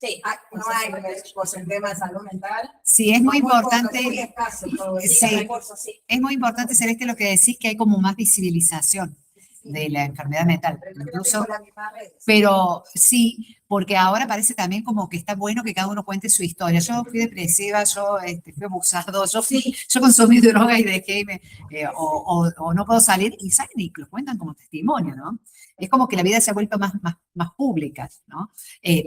Sí, no hay pues, el tema de salud mental. Sí, es muy Muy poco, importante. muy escaso todo eso. Sí. recursos, sí. Es muy importante, Celeste, lo que decís, que hay como más visibilización de la enfermedad mental. Pero yo Incluso, tengo las mismas redes. pero sí, porque ahora parece también como que está bueno que cada uno cuente su historia. Yo fui depresiva, yo fui abusado, yo consumí droga y dejé, o no puedo salir, y salen y los cuentan como testimonio, ¿no? Es como que la vida se ha vuelto más pública, ¿no?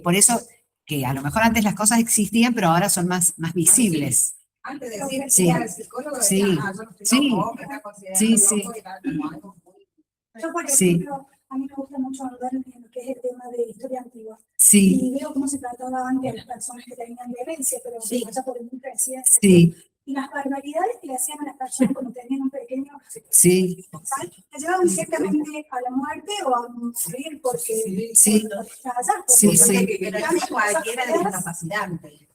Por eso que a lo mejor antes las cosas existían, pero ahora son más visibles. Antes de decir Sí. que al psicólogo, Sí. decía, yo no estoy Sí. loco, me está considerando Sí, sí. loco, era como algo muy. Yo, por Sí. ejemplo, a mí me gusta mucho hablar en lo que es el tema de historia antigua. Sí, Y veo cómo se trataba antes a las personas que tenían violencia, pero Sí. ya por el crecía. sí, Y las barbaridades que le hacían a las personas cuando tenían un pequeño, sí, la llevaban directamente a la muerte o a morir porque Sí. porque estaba allá. Sí, porque- sí. Pero no es cualquiera de discapacidad.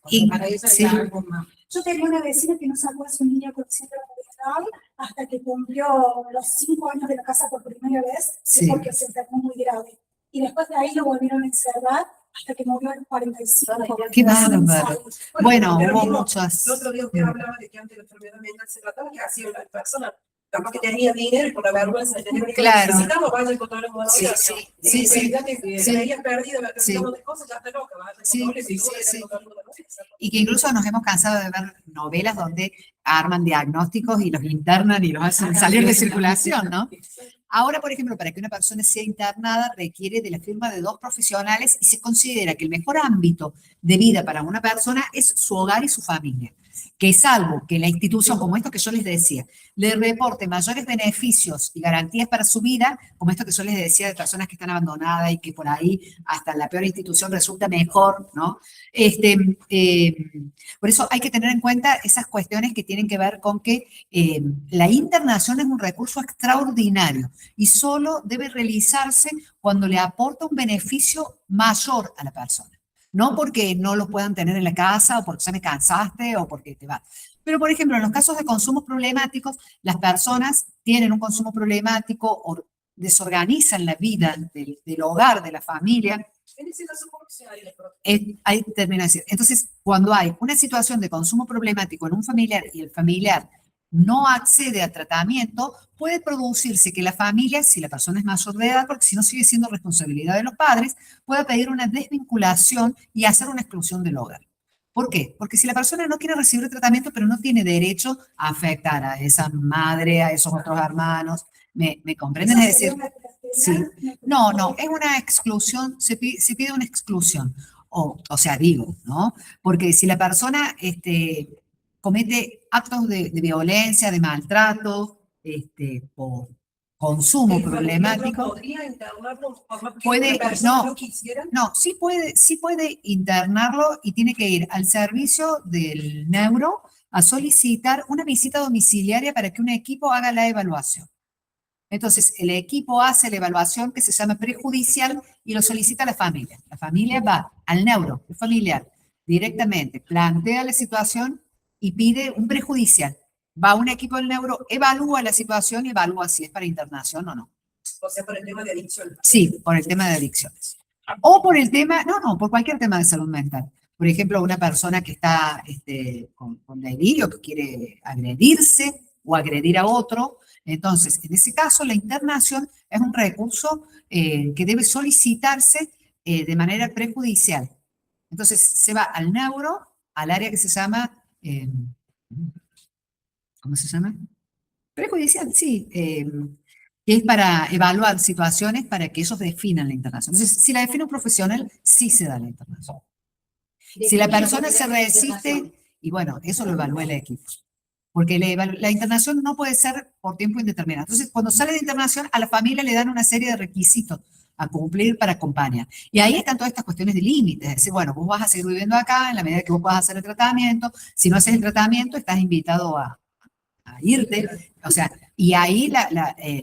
Y- Para eso sí. es algo más. Yo tenía una vecina que no sacó a su niña con síndrome de Down hasta que cumplió los 5 años de la casa por primera vez, Sí. porque se enfermó muy grave. Y después de ahí lo volvieron a encerrar hasta que murió a los 45. Qué bárbaro. Bueno, pero hubo mismo, muchas. El otro día usted hablaba de que antes la enfermedad mental se trataba que hacía una persona capaz que tenía dinero y por la vergüenza de tener dinero Claro. necesitaba, vaya al controlador. Sí, sí, sí, sí. Que Sí. creía perdido, Sí. de cosas, ya está loca, vaya al Sí, controlador y sí, sí. luego Y que incluso nos hemos cansado de ver novelas donde arman diagnósticos y los internan y los hacen salir de circulación, ¿no? Ahora, por ejemplo, para que una persona sea internada requiere de la firma de 2 profesionales y se considera que el mejor ámbito de vida para una persona es su hogar y su familia. Que salvo que la institución, como esto que yo les decía, le reporte mayores beneficios y garantías para su vida, como esto que yo les decía de personas que están abandonadas y que por ahí hasta la peor institución resulta mejor, ¿no? Por eso hay que tener en cuenta esas cuestiones que tienen que ver con que la internación es un recurso extraordinario y solo debe realizarse cuando le aporta un beneficio mayor a la persona. No porque no lo puedan tener en la casa o porque ya me cansaste o porque te va. Pero, por ejemplo, en los casos de consumos problemáticos, las personas tienen un consumo problemático o desorganizan la vida del hogar, de la familia. En ese caso, ¿cómo se haría? Ahí termina de decir. Entonces, cuando hay una situación de consumo problemático en un familiar y el familiar no accede a tratamiento, puede producirse que la familia, si la persona es mayor de edad, porque si no sigue siendo responsabilidad de los padres, pueda pedir una desvinculación y hacer una exclusión del hogar. ¿Por qué? Porque si la persona no quiere recibir tratamiento, pero no tiene derecho a afectar a esa madre, a esos otros hermanos, ¿me comprenden? Es decir, sí. No, es una exclusión, se pide una exclusión. O sea, digo, ¿no? Porque si la persona comete actos de violencia, de maltrato, por consumo ¿El familiar problemático, no podría internarlo por más que puede, la persona no, no quisiera? no, sí puede internarlo y tiene que ir al servicio del neuro a solicitar una visita domiciliaria para que un equipo haga la evaluación. Entonces, el equipo hace la evaluación que se llama prejudicial y lo solicita a la familia. La familia va al neuro, el familiar, directamente, plantea la situación y pide un prejudicial. Va un equipo del neuro, evalúa la situación y evalúa si es para internación o no. O sea, por el tema de adicción. Sí, por el tema de adicciones. O por el tema, no, por cualquier tema de salud mental. Por ejemplo, una persona que está con delirio, que quiere agredirse o agredir a otro. Entonces, en ese caso, la internación es un recurso que debe solicitarse de manera prejudicial. Entonces, se va al neuro, al área que se llama, ¿cómo se llama? Prejudicial, sí. Que es para evaluar situaciones para que ellos definan la internación. Entonces, si la define un profesional, sí se da la internación. Si la persona se resiste, y bueno, eso lo evalúa el equipo. Porque la internación no puede ser por tiempo indeterminado. Entonces, cuando sale de internación, a la familia le dan una serie de requisitos a cumplir para acompañar. Y ahí están todas estas cuestiones de límites. Es decir, bueno, vos vas a seguir viviendo acá en la medida que vos puedas hacer el tratamiento. Si no haces el tratamiento, estás invitado a irte. O sea, y ahí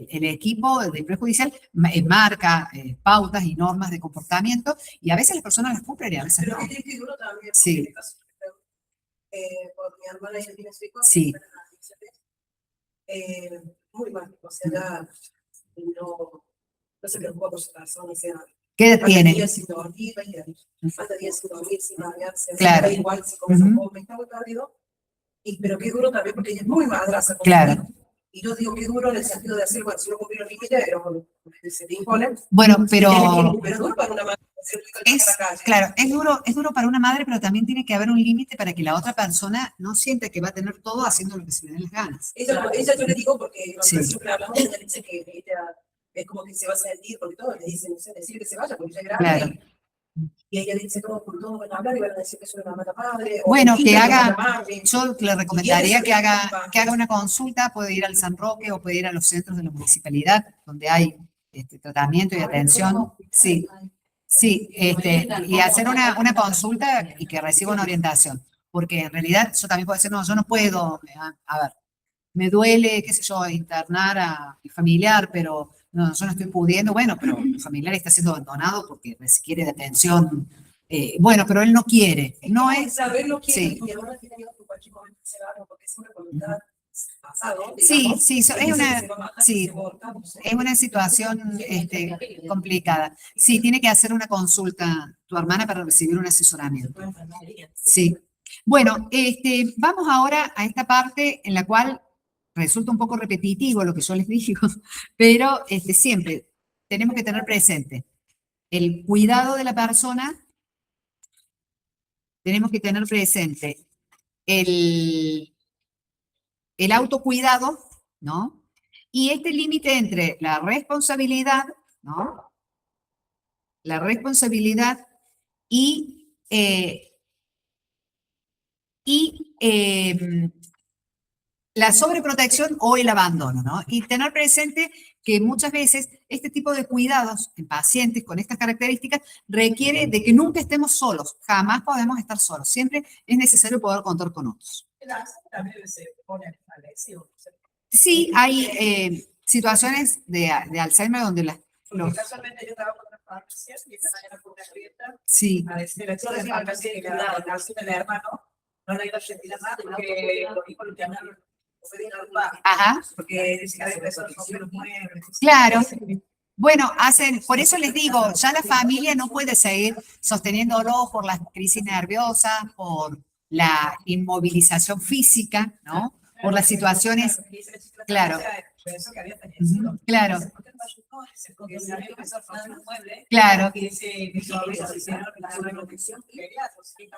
el equipo de prejudicial marca pautas y normas de comportamiento y a veces las personas las cumplen y a veces Pero no. es que duro también. Sí. En este caso, por mi hermana, ella tiene su hijo. Sí. Muy mal. O sea, no se preocupa por su persona. O sea, ¿Qué edad tiene? días sin dormir, 20 años. Anda días sin dormir, sin bañarse. Claro. Da igual si come o come, está muy perdido. Pero qué duro también, porque ella es muy madraza. Claro. Y yo digo, qué duro en el sentido de decir, bueno, si no cumplí los límites, pero se te imponen. Bueno, pero Pero duro para una madre. claro, es duro para una madre, pero también tiene que haber un límite para que la otra persona no sienta que va a tener todo haciendo lo que se le den las ganas. Ella yo le digo, porque nosotros Sí. siempre hablamos, ella dice que ella es como que se va a sentir, porque todos le dicen, no sé, decir que se vaya, porque ella es grande. Claro. Y ella dice, todos por todo van a hablar y van a decir que es una mala madre. Bueno, que haga, madre. yo le recomendaría que haga una consulta, puede ir al San Roque o puede ir a los centros de la municipalidad, donde hay tratamiento y atención. Sí, sí, y hacer una consulta y que reciba una orientación. Porque en realidad yo también puedo decir, no, yo no puedo, a ver, me duele, qué sé yo, internar a mi familiar, pero no, yo no estoy pudiendo. Bueno, pero mi familiar está siendo abandonado porque requiere de atención. Bueno, pero él no quiere. No es. Saberlo que Sí. mi hermana tiene miedo que en cualquier momento se va, porque es una voluntad pasado. Sí, digamos, sí, que es una, se va a matar, sí, se va a ahorcar, no sé. es una situación complicada. Sí, tiene que hacer una consulta tu hermana para recibir un asesoramiento. Sí. Bueno, vamos ahora a esta parte en la cual resulta un poco repetitivo lo que yo les digo, pero siempre tenemos que tener presente el cuidado de la persona, tenemos que tener presente el autocuidado, ¿no? Y este límite entre la responsabilidad, ¿no? La responsabilidad y la sobreprotección o el abandono, ¿no? Y tener presente que muchas veces este tipo de cuidados en pacientes con estas características requiere de que nunca estemos solos, jamás podemos estar solos, siempre es necesario poder contar con otros. También se pone a lesión. Sí, hay situaciones de Alzheimer donde Porque casualmente yo trabajo en una farmacia y esta mañana fue una clienta Sí. a decir a la chica de farmacia que la canción del hermano no la iba a sentir más porque los hijos lo llamaron. Ajá. Porque decía que eso no los muebles. Claro. Bueno, por eso les digo, ya la familia no puede seguir sosteniéndolo por las crisis nerviosas, por la inmovilización física, ¿no? Por las situaciones, claro. Pensó que había fallecido. Claro, ¿Por qué no ayudó? Porque se había empezado a formar un mueble. claro. Y ese sobrino se hicieron una condición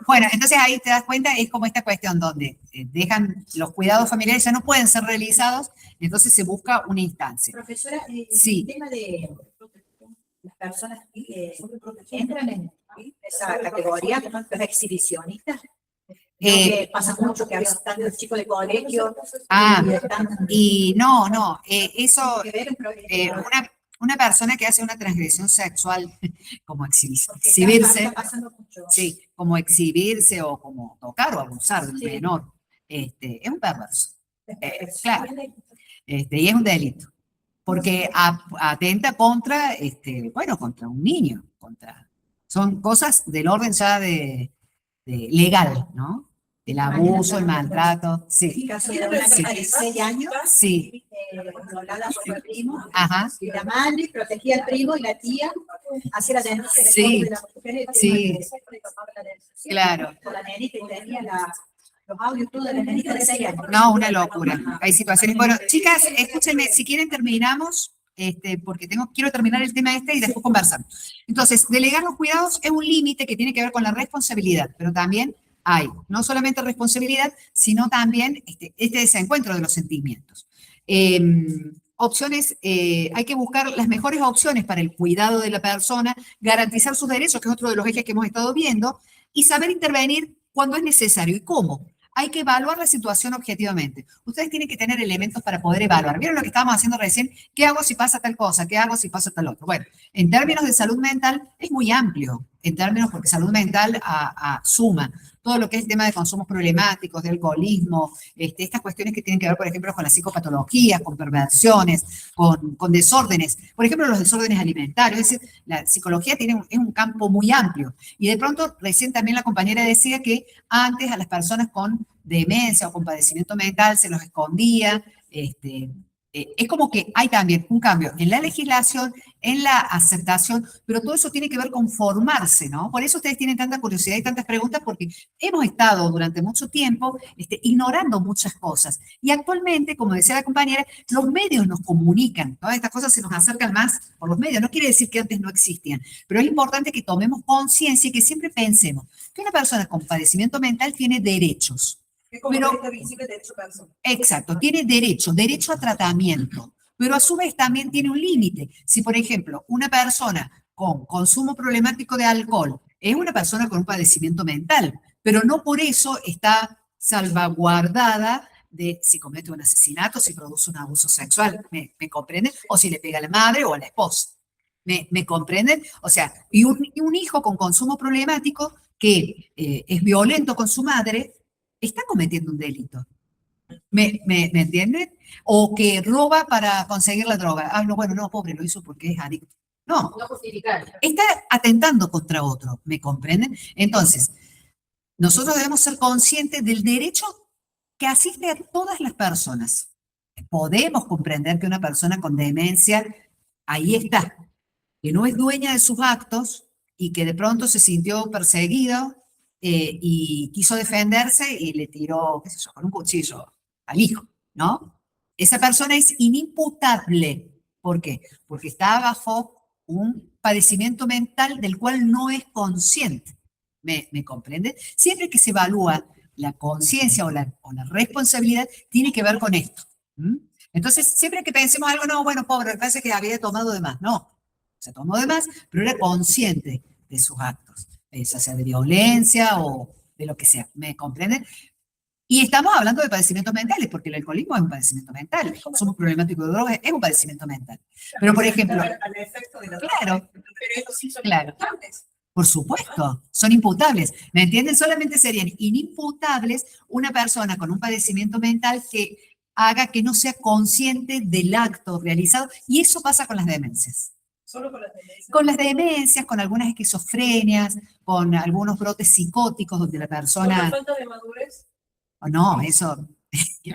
Bueno, entonces ahí te das cuenta, es como esta cuestión donde dejan los cuidados familiares, ya no pueden ser realizados, entonces se busca una instancia. Profesora, Sí. el tema de las personas que entran en esa categoría, los exhibicionistas, que pasa mucho que a veces están los chicos de colegio. Y no, eso, que ver un una persona que hace una transgresión sexual, como exhibirse, está pasando mucho. sí, como exhibirse o como tocar o abusar de un Sí. menor, es un perverso. Claro, y es un delito, porque atenta contra, bueno, contra un niño, son cosas del orden ya de legal, ¿no? El abuso, el maltrato, El sí, caso de una hija de 16 años, sí, violada por el primo, ajá, y la madre protegía al primo y la tía hacía la denuncia Sí. de la mujer. Sí. claro. Por la nenita y tenía los audios todos de la nenita de 6 años. No, una locura. Hay situaciones. Bueno, chicas, escúchenme, si quieren terminamos, porque quiero terminar el tema y después conversamos. Entonces, delegar los cuidados es un límite que tiene que ver con la responsabilidad, pero también hay no solamente responsabilidad, sino también este desencuentro de los sentimientos. Opciones, hay que buscar las mejores opciones para el cuidado de la persona, garantizar sus derechos, que es otro de los ejes que hemos estado viendo, y saber intervenir cuando es necesario y cómo. Hay que evaluar la situación objetivamente. Ustedes tienen que tener elementos para poder evaluar. ¿Vieron lo que estábamos haciendo recién? ¿Qué hago si pasa tal cosa? ¿Qué hago si pasa tal otro? Bueno, en términos de salud mental es muy amplio, en términos porque salud mental suma todo lo que es el tema de consumos problemáticos, de alcoholismo, estas cuestiones que tienen que ver, por ejemplo, con las psicopatologías, con perversiones, con desórdenes, por ejemplo, los desórdenes alimentarios. Es decir, la psicología es un campo muy amplio. Y de pronto, recién también la compañera decía que antes a las personas con demencia o con padecimiento mental se los escondía. Es como que hay también un cambio en la legislación, en la aceptación, pero todo eso tiene que ver con formarse, ¿no? Por eso ustedes tienen tanta curiosidad y tantas preguntas, porque hemos estado durante mucho tiempo ignorando muchas cosas. Y actualmente, como decía la compañera, los medios nos comunican, todas estas cosas se nos acercan más por los medios. No quiere decir que antes no existían, pero es importante que tomemos conciencia y que siempre pensemos que una persona con padecimiento mental tiene derechos. Es como Pero- derecho visible, derecho personal. Exacto, tiene derecho a tratamiento, pero a su vez también tiene un límite. Si, por ejemplo, una persona con consumo problemático de alcohol es una persona con un padecimiento mental, pero no por eso está salvaguardada de si comete un asesinato, si produce un abuso sexual, ¿me comprenden? O si le pega a la madre o a la esposa. ¿Me comprenden? O sea, y un hijo con consumo problemático que es violento con su madre, está cometiendo un delito. ¿Me entienden? O que roba para conseguir la droga. Ah, no, bueno, no, pobre, lo hizo porque es adicto. No, No justificar. está atentando contra otro, ¿me comprenden? Entonces, nosotros debemos ser conscientes del derecho que asiste a todas las personas. Podemos comprender que una persona con demencia, ahí está, que no es dueña de sus actos y que de pronto se sintió perseguido y quiso defenderse y le tiró, qué sé yo, con un cuchillo al hijo, ¿no? Esa persona es inimputable. ¿Por qué? Porque está bajo un padecimiento mental del cual no es consciente. ¿Me comprende? Siempre que se evalúa la conciencia o la responsabilidad, tiene que ver con esto. ¿Mm? Entonces, siempre que pensemos algo, no, bueno, pobre, parece que había tomado de más. No, se tomó de más, pero era consciente de sus actos, ya sea de violencia o de lo que sea. ¿Me comprenden? Y estamos hablando de padecimientos mentales, porque el alcoholismo es un padecimiento mental, el consumo problemático de drogas es un padecimiento mental. Pero, por ejemplo, Al efecto de la claro, pero ellos sí son claro. importantes. Por supuesto, son imputables. ¿Me entienden? Solamente serían inimputables una persona con un padecimiento mental que haga que no sea consciente del acto realizado. Y eso pasa con las demencias. Solo con las tendencias. Con las demencias, con algunas esquizofrenias, con algunos brotes psicóticos donde la Con la persona... falta de madurez. Oh, no, eso...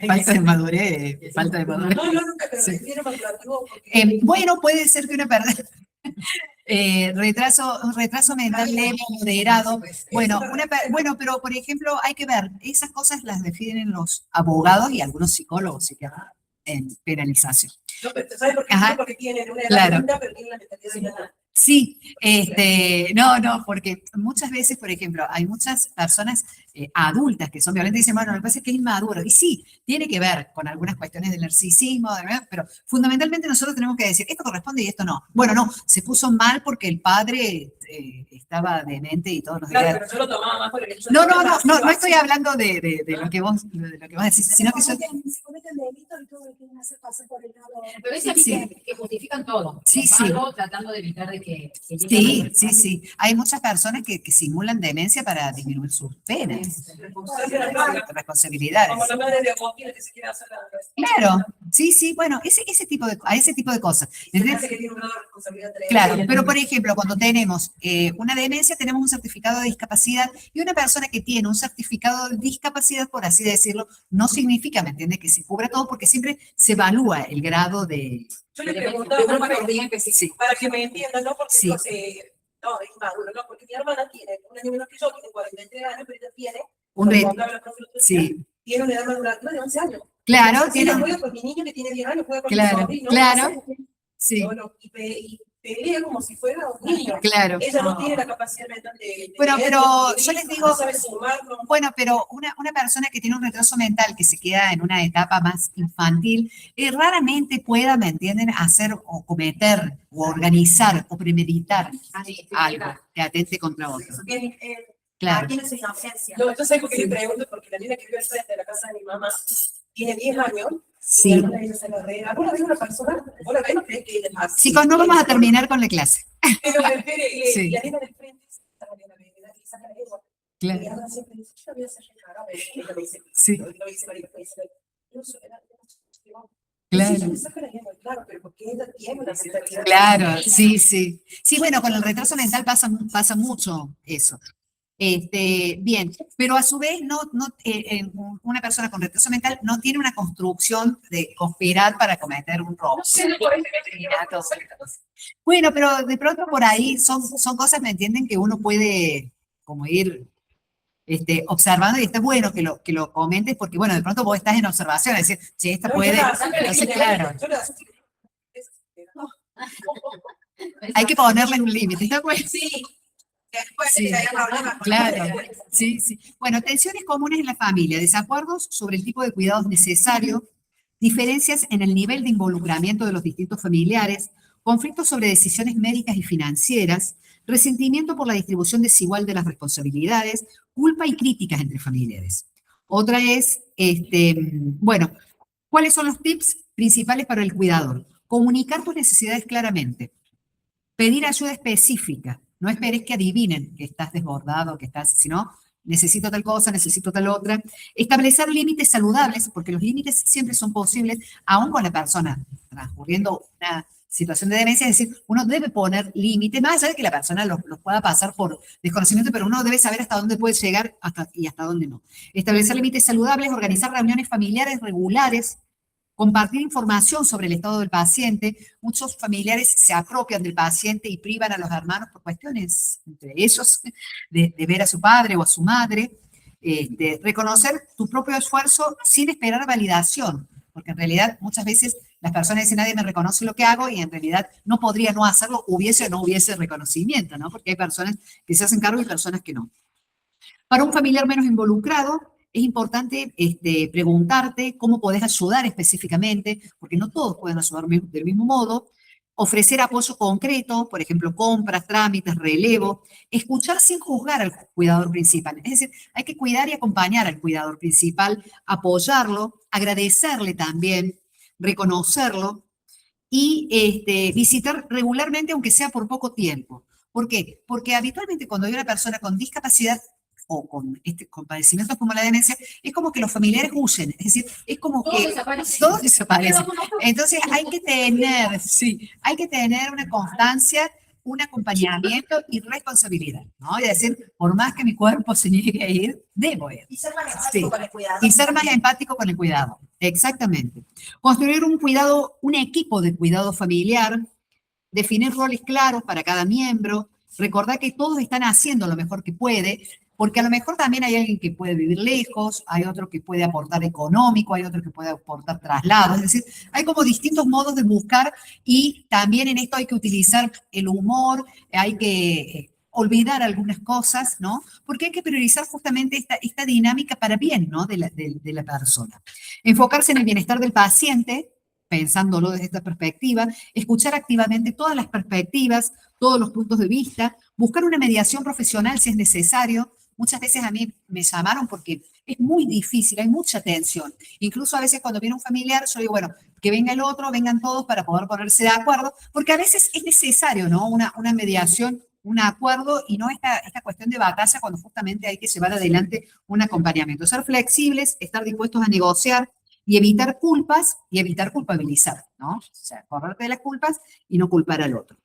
Falta de madurez, falta de madurez. No, yo nunca me Sí. refiero a madurativo porque Bueno, puede ser que una persona... un retraso mental leve, moderado. Bueno, bueno, pero por ejemplo, hay que ver, esas cosas las definen los abogados y algunos psicólogos psiquiatras en penalización. no, pero ¿sabes por qué? Ajá. Porque tienen una edad Claro. linda, pero tienen la mentalidad de nada. Sí, no, porque muchas veces, por ejemplo, hay muchas personas adultas que son violentas y dicen, bueno, me parece que es inmaduro. Y sí, tiene que ver con algunas cuestiones del narcisismo, pero fundamentalmente nosotros tenemos que decir, esto corresponde y esto no. Bueno, no, se puso mal porque el padre estaba demente y todos los días. Claro, pero yo lo tomaba más por el hecho de No, que no, era no, no, no así. estoy hablando de lo que vos decís, sino que se son... cometen delitos y todo lo quieren hacer pasar por el lado. Pero es así Sí. que justifican todo. Sí, Lo sí. malo, tratando de evitar de que Sí, sí, sí. Hay muchas personas que simulan demencia para disminuir sus penas, responsabilidades. Como la madre de Agustín que se quiere hacer la Claro, sí, sí, bueno, ese tipo de cosas. se ¿Entendés? hace que tiene un grado de responsabilidad tremendo. Claro, pero por ejemplo, cuando tenemos una demencia, tenemos un certificado de discapacidad y una persona que tiene un certificado de discapacidad, por así decirlo, no significa, ¿me entiendes?, que se cubra todo porque siempre se evalúa el grado de... Yo le preguntaba Sí, para que me entiendan, no porque Sí. no, es maduro, no, porque mi hermana tiene un año menos que yo, tiene 43 años, pero ella tiene, un como reto. contaba la profe el otro día, Sí, tiene una edad madurativa de 11 años. claro, Si tiene... ella juega con mi niño que tiene 10 años, juega con mi Claro, sobrino. claro. Sí, Y pelea como si fuera un niño. claro. Ella no tiene la capacidad mental de Bueno, leer, pero de escribir, yo les digo- no sabe sumar, no. Bueno, pero una persona que tiene un retraso mental que se queda en una etapa más infantil, raramente pueda, ¿me entienden?, hacer o cometer o organizar o premeditar algo que atente contra otro. Bien, Claro. tiene su inocencia. No, entonces ¿sabes por qué le pregunto? Porque la niña que vive al frente de la casa de mi mamá tiene 10 años. Sí. Y mi hermana se la re. ¿Alguna vez una persona, vos la ves, no crees que ella es así? Chicos, no vamos a terminar con la clase. Pero espere, Sí. y la niña de frente, está la niña y saca la lengua. Y mi Claro. hermana siempre dice, yo la voy a hacer recagar. Ella me dice, Sí, lo dice María, lo dice María. Yo soy la claro. Sí, yo le saco la lengua, claro, pero porque ella tiene una mentalidad. Claro, sí, sí. Sí, bueno, con el retraso mental pasa mucho eso. Bien, pero a su vez una persona con retraso mental no tiene una construcción de conspirar para cometer un robo. No sé, por eso que tenía Bueno, pero de pronto por ahí son cosas, ¿me entienden?, que uno puede como ir observando y está bueno que lo comentes porque, bueno, de pronto vos estás en observación, es decir, che, esta puede, entonces, claro, hay que ponerle un límite, ¿está bueno? Sí, después Sí, si hay problemas con claro. Sí, sí. Bueno, tensiones comunes en la familia, desacuerdos sobre el tipo de cuidados necesario, diferencias en el nivel de involucramiento de los distintos familiares, conflictos sobre decisiones médicas y financieras, resentimiento por la distribución desigual de las responsabilidades, culpa y críticas entre familiares. Otra es, bueno, ¿cuáles son los tips principales para el cuidador? Comunicar tus necesidades claramente. Pedir ayuda específica. No esperes que adivinen que estás desbordado, sino necesito tal cosa, necesito tal otra. Establecer límites saludables, porque los límites siempre son posibles, aún con la persona transcurriendo una situación de demencia, es decir, uno debe poner límites, más allá de que la persona los pueda pasar por desconocimiento, pero uno debe saber hasta dónde puede llegar y hasta dónde no. Establecer límites saludables, organizar reuniones familiares regulares, compartir información sobre el estado del paciente. Muchos familiares se apropian del paciente y privan a los hermanos por cuestiones entre ellos de ver a su padre o a su madre. Reconocer tu propio esfuerzo sin esperar validación, porque en realidad muchas veces las personas dicen, nadie me reconoce lo que hago, y en realidad no podría no hacerlo, hubiese o no hubiese reconocimiento, ¿no? Porque hay personas que se hacen cargo y personas que no. Para un familiar menos involucrado, es importante preguntarte cómo podés ayudar específicamente, porque no todos pueden ayudar del mismo modo. Ofrecer apoyo concreto, por ejemplo, compras, trámites, relevo. Escuchar sin juzgar al cuidador principal. Es decir, hay que cuidar y acompañar al cuidador principal, apoyarlo, agradecerle también, reconocerlo y visitar regularmente, aunque sea por poco tiempo. ¿Por qué? Porque habitualmente cuando hay una persona con discapacidad, con padecimientos como la demencia, es como que los familiares huyen, es decir, es como Todo que desaparece. todo desaparece. Entonces hay que tener una constancia, un acompañamiento y responsabilidad, ¿no? Y decir, por más que mi cuerpo se niegue a ir, debo ir. Y ser más Sí. empático con el cuidado. Y ser más empático con el cuidado. Exactamente. Construir un cuidado, un equipo de cuidado familiar, definir roles claros para cada miembro, recordar que todos están haciendo lo mejor que puede, porque a lo mejor también hay alguien que puede vivir lejos, hay otro que puede aportar económico, hay otro que puede aportar traslado, es decir, hay como distintos modos de buscar y también en esto hay que utilizar el humor, hay que olvidar algunas cosas, ¿no? Porque hay que priorizar justamente esta dinámica para bien, ¿no? De la persona. Enfocarse en el bienestar del paciente, pensándolo desde esta perspectiva, escuchar activamente todas las perspectivas, todos los puntos de vista, buscar una mediación profesional si es necesario. Muchas veces a mí me llamaron porque es muy difícil, hay mucha tensión. Incluso a veces cuando viene un familiar, yo digo, bueno, que venga el otro, vengan todos para poder ponerse de acuerdo, porque a veces es necesario, ¿no? Una mediación, un acuerdo y no esta cuestión de batalla cuando justamente hay que llevar adelante un acompañamiento. Ser flexibles, estar dispuestos a negociar y evitar culpas y evitar culpabilizar, ¿no? O sea, correrte de las culpas y no culpar al otro.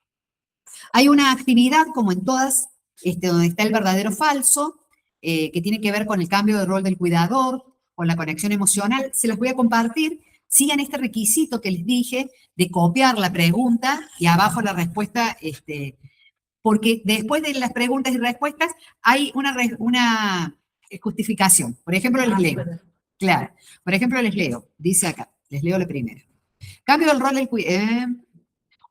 Hay una actividad, como en todas, donde está el verdadero falso, que tiene que ver con el cambio de rol del cuidador, con la conexión emocional. Se las voy a compartir. Sigan este requisito que les dije de copiar la pregunta y abajo la respuesta, porque después de las preguntas y respuestas hay una justificación. Por ejemplo, les leo. Claro. Por ejemplo, les leo. Dice acá. Les leo la primera. Cambio del rol del cuidador.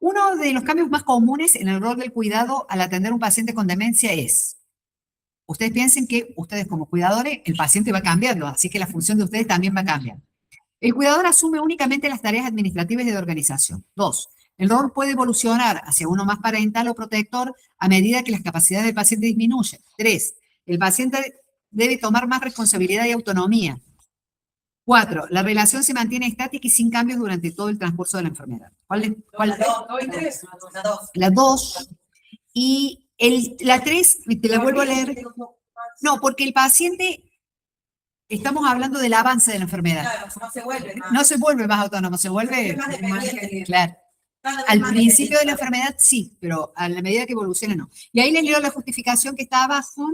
Uno de los cambios más comunes en el rol del cuidado al atender a un paciente con demencia es, ustedes piensen que ustedes como cuidadores, el paciente va cambiando, así que la función de ustedes también va a cambiar. El cuidador asume únicamente las tareas administrativas y de organización. 2. El rol puede evolucionar hacia uno más parental o protector a medida que las capacidades del paciente disminuyen. 3. El paciente debe tomar más responsabilidad y autonomía. 4. La relación se mantiene estática y sin cambios durante todo el transcurso de la enfermedad. ¿Cuál? Dos y tres. La dos. La 2. Y la 3, te la vuelvo a leer. No, porque el paciente, estamos hablando del avance de la enfermedad. Claro, no se vuelve más. No se vuelve más autónomo, se vuelve, más dependiente. claro. Cada vez Al más principio de la dependiente. enfermedad sí, pero a la medida que evoluciona no. Y ahí les leo la justificación que está abajo.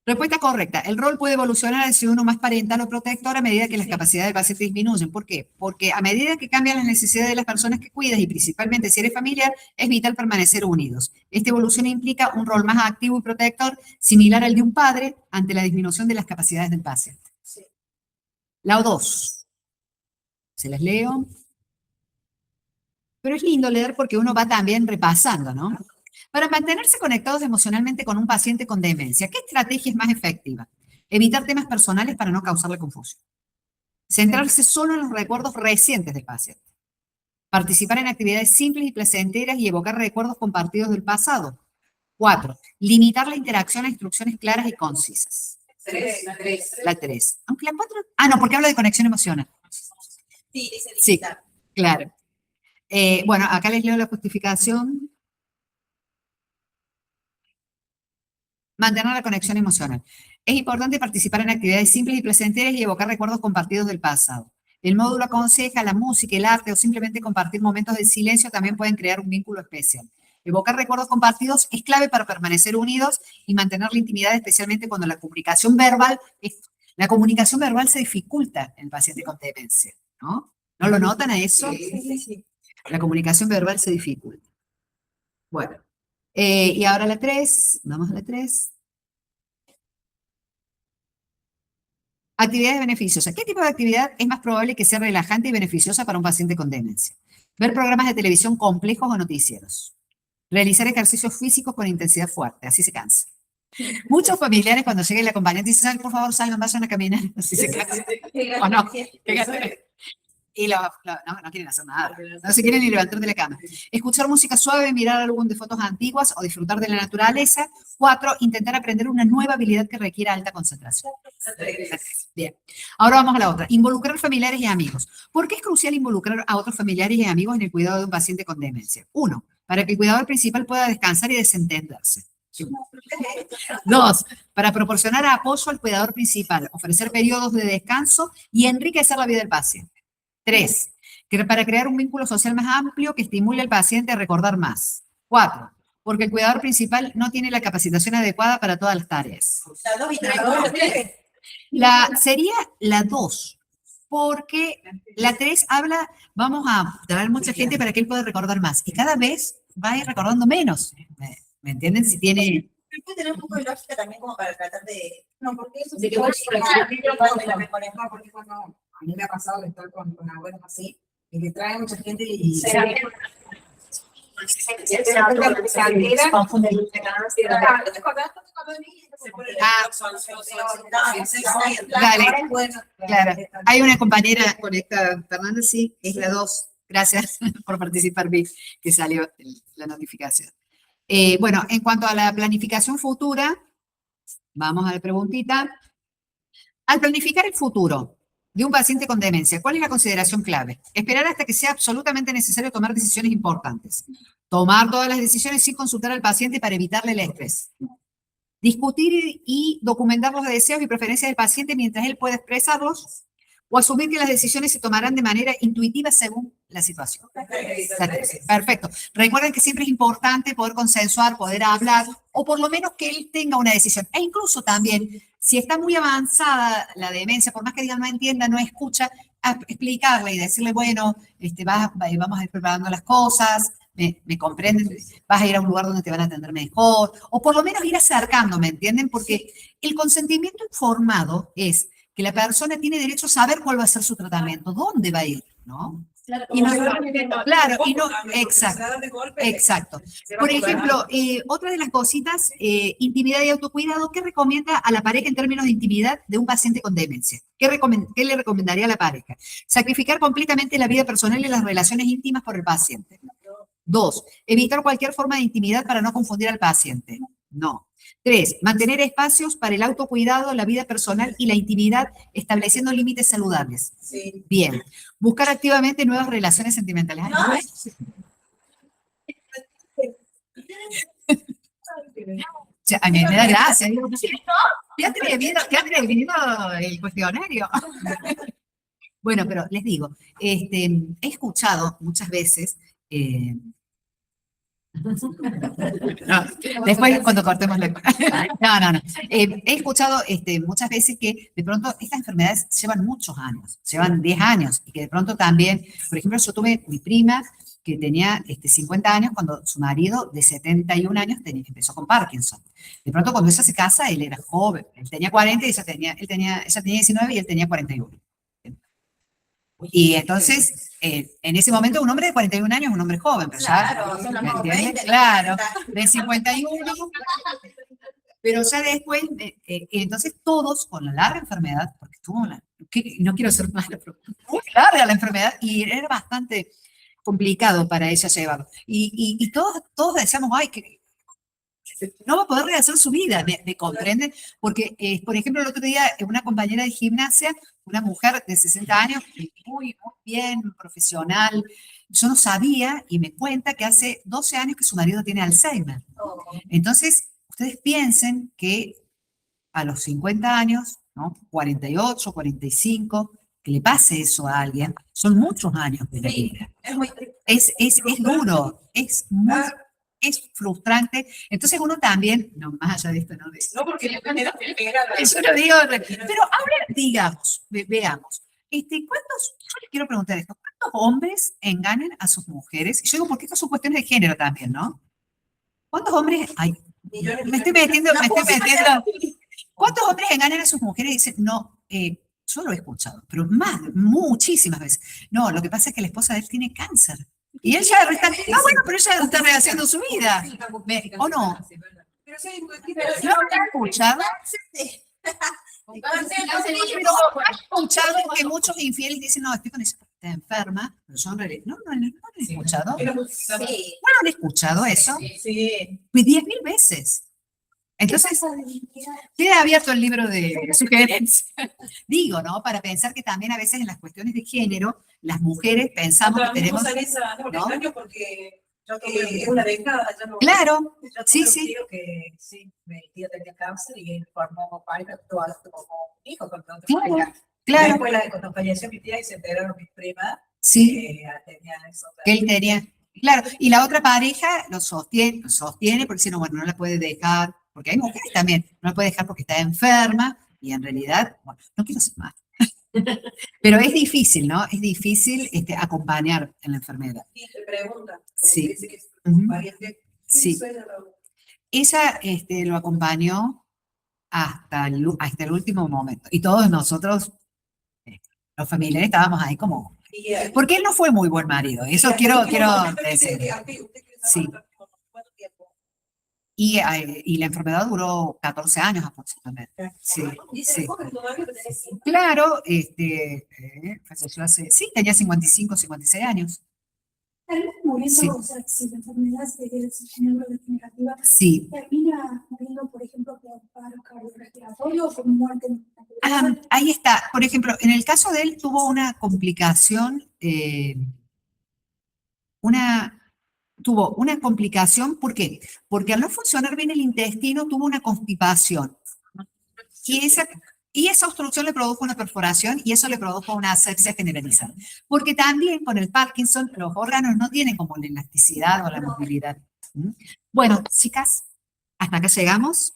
Respuesta correcta. El rol puede evolucionar hacia uno más parental o protector a medida que las capacidades del paciente disminuyen. ¿Por qué? Porque a medida que cambian las necesidades de las personas que cuidas y principalmente si eres familiar, es vital permanecer unidos. Esta evolución implica un rol más activo y protector, similar al de un padre ante la disminución de las capacidades del paciente. Sí. La 2. Se las leo. Pero es lindo leer porque uno va también repasando, ¿no? Para mantenerse conectados emocionalmente con un paciente con demencia, ¿qué estrategia es más efectiva? Evitar temas personales para no causarle confusión. Centrarse solo en los recuerdos recientes del paciente. Participar en actividades simples y placenteras y evocar recuerdos compartidos del pasado. 4. Limitar la interacción a instrucciones claras y concisas. La tres. La 3. Aunque la 4... Ah, no, porque habla de conexión emocional. Sí, dice Sí. limitar. Claro. Bueno, acá les leo la justificación. Mantener la conexión emocional. Es importante participar en actividades simples y placenteras y evocar recuerdos compartidos del pasado. El módulo aconseja la música, el arte o simplemente compartir momentos de silencio también pueden crear un vínculo especial. Evocar recuerdos compartidos es clave para permanecer unidos y mantener la intimidad, especialmente cuando la comunicación verbal se dificulta en el paciente con demencia, ¿no? ¿No lo notan a eso? Sí. La comunicación verbal se dificulta. Bueno, y ahora la 3, vamos a la 3. Actividades beneficiosas. ¿Qué tipo de actividad es más probable que sea relajante y beneficiosa para un paciente con demencia? Ver programas de televisión complejos o noticieros. Realizar ejercicios físicos con intensidad fuerte, así se cansa. Muchos familiares cuando llega el acompañante dicen, por favor, salgan, vayan a caminar, así se cansa. ¿O no? Y no quieren hacer nada. No se quieren ni levantar de la cama. Escuchar música suave, mirar álbum de fotos antiguas o disfrutar de la naturaleza. 4. Intentar aprender una nueva habilidad que requiera alta concentración. Bien. Ahora vamos a la otra. Involucrar familiares y amigos. ¿Por qué es crucial involucrar a otros familiares y amigos en el cuidado de un paciente con demencia? 1. Para que el cuidador principal pueda descansar y desentenderse. 2, para proporcionar apoyo al cuidador principal, ofrecer periodos de descanso y enriquecer la vida del paciente. 3, para crear un vínculo social más amplio que estimule al paciente a recordar más. 4, porque el cuidador principal no tiene la capacitación adecuada para todas las tareas. La 2 y 3. Sería la 2, porque la 3 habla, vamos a traer mucha gente para que él pueda recordar más, y cada vez va a ir recordando menos. ¿Me entienden? Si tiene... Pero puede tener un poco de lógica también como para tratar de... No, porque eso De sí que vos puede de la mejor. No, porque cuando a mí me ha pasado de estar con abuelos así, y que trae mucha gente y Claro, hay una compañera conectada, Fernanda, sí, es la 2. Gracias por participar, Vic, que salió la notificación. Bueno, en cuanto a la planificación futura, vamos a la preguntita. Al planificar el futuro de un paciente con demencia, ¿cuál es la consideración clave? Esperar hasta que sea absolutamente necesario tomar decisiones importantes. Tomar todas las decisiones sin consultar al paciente para evitarle el estrés. Discutir y documentar los deseos y preferencias del paciente mientras él pueda expresarlos, o asumir que las decisiones se tomarán de manera intuitiva según la situación. Perfecto. Recuerden que siempre es importante poder consensuar, poder hablar, o por lo menos que él tenga una decisión. E incluso también, si está muy avanzada la demencia, por más que diga no entienda, no escucha, explicarle y decirle, bueno, vamos a ir preparando las cosas, me comprenden, vas a ir a un lugar donde te van a atender mejor, o por lo menos ir acercando, ¿me entienden? Porque el consentimiento informado es que la persona tiene derecho a saber cuál va a ser su tratamiento, dónde va a ir, ¿no? Y no, claro, y no, exacto. Por ejemplo, otra de las cositas, intimidad y autocuidado, ¿qué recomienda a la pareja en términos de intimidad de un paciente con demencia? ¿Qué le recomendaría a la pareja? Sacrificar completamente la vida personal y las relaciones íntimas por el paciente. 2, evitar cualquier forma de intimidad para no confundir al paciente. No. 3, mantener espacios para el autocuidado, la vida personal y la intimidad, estableciendo límites saludables. Sí. Bien. Buscar activamente nuevas relaciones sentimentales. Ay, a mí me da gracia. Digo, ¿qué atrevido el cuestionario? Bueno, pero les digo, he escuchado muchas veces... No, después cuando cortemos la... No. He escuchado muchas veces que de pronto estas enfermedades llevan muchos años, llevan 10 años, y que de pronto también, por ejemplo, yo tuve mi prima que tenía 50 años cuando su marido de 71 años empezó con Parkinson. De pronto cuando ella se casa, él era joven, él tenía 40 y ella tenía 19 y él tenía 41. Y entonces, en ese momento, un hombre de 41 años es un hombre joven, pero Claro, ya, son ¿me los entiendes? 20, Claro, de 51, pero ya después, entonces todos con la larga enfermedad, porque no quiero ser mala, pero muy larga la enfermedad, y era bastante complicado para ella llevarlo. Y todos decíamos, ay, que no va a poder rehacer su vida, ¿me comprenden? Porque, por ejemplo, el otro día una compañera de gimnasia, una mujer de 60 años, muy bien, profesional, yo no sabía, y me cuenta que hace 12 años que su marido tiene Alzheimer. Entonces, ustedes piensen que a los 50 años, ¿no? 48, 45, que le pase eso a alguien, son muchos años de la vida. Es muy triste. Es duro, es frustrante. Entonces uno también, no, más allá de esto, No, porque yo lo digo, pero ahora digamos, veamos, yo les quiero preguntar esto, ¿cuántos hombres engañan a sus mujeres? Y yo digo, porque esto son cuestiones de género también, ¿no? ¿Cuántos hombres, me estoy metiendo, ¿cuántos hombres engañan a sus mujeres y dicen, no, yo lo he escuchado, pero muchísimas veces, no, lo que pasa es que la esposa de él tiene cáncer? Y él ya está, bueno, pero ella está rehaciendo su vida. ¿O no? Pero sí, ¿No lo han escuchado? Pero han escuchado que muchos infieles dicen, no, estoy con esa está enferma, pero yo en realidad, no lo han escuchado. Sí. ¿No lo han escuchado eso? Sí. Pues 10.000 veces. Entonces, queda abierto el libro de sugerencias. Digo, ¿no? Para pensar que también a veces en las cuestiones de género, las mujeres pensamos que tenemos... ¿No? Porque Yo es una década, yo no. Claro, Yo tuve sí, un sí. tío que sí, mi tía tenía cáncer y él formó parte todas como hijo con otra Claro, pareja. claro, Después, cuando falleció mi tía y se enteraron mis primas, sí, tenían eso. que él tenía. Claro, y la otra pareja lo sostiene porque si no, bueno, no la puede dejar, porque hay mujeres también, no la puede dejar porque está enferma y en realidad, bueno, no quiero ser más. Pero es difícil, ¿no? Es difícil acompañar en la enfermedad. Y te preguntan, Sí. dice que es Ujú. un pariente. Sí. Ella lo acompañó hasta el último momento. Y todos nosotros, los familiares, estábamos ahí como... Porque él no fue muy buen marido, eso quiero decir. Sí. Y la enfermedad duró 14 años aproximadamente. Sí, sí. Claro, falleció sí, tenía 55, 56 años. Termina muriendo, Sí. o sea, si la enfermedad es neurodegenerativa, Sí. termina muriendo, por ejemplo, por paro cardiorrespiratorio o con muerte Ah, natural. ahí está. Por ejemplo, en el caso de él tuvo una complicación, tuvo una complicación, ¿por qué? Porque al no funcionar bien el intestino tuvo una constipación. Y esa obstrucción le produjo una perforación y eso le produjo una asepsia generalizada. Porque también con el Parkinson los órganos no tienen como la elasticidad o la movilidad. ¿Mm? Bueno, chicas, hasta acá llegamos.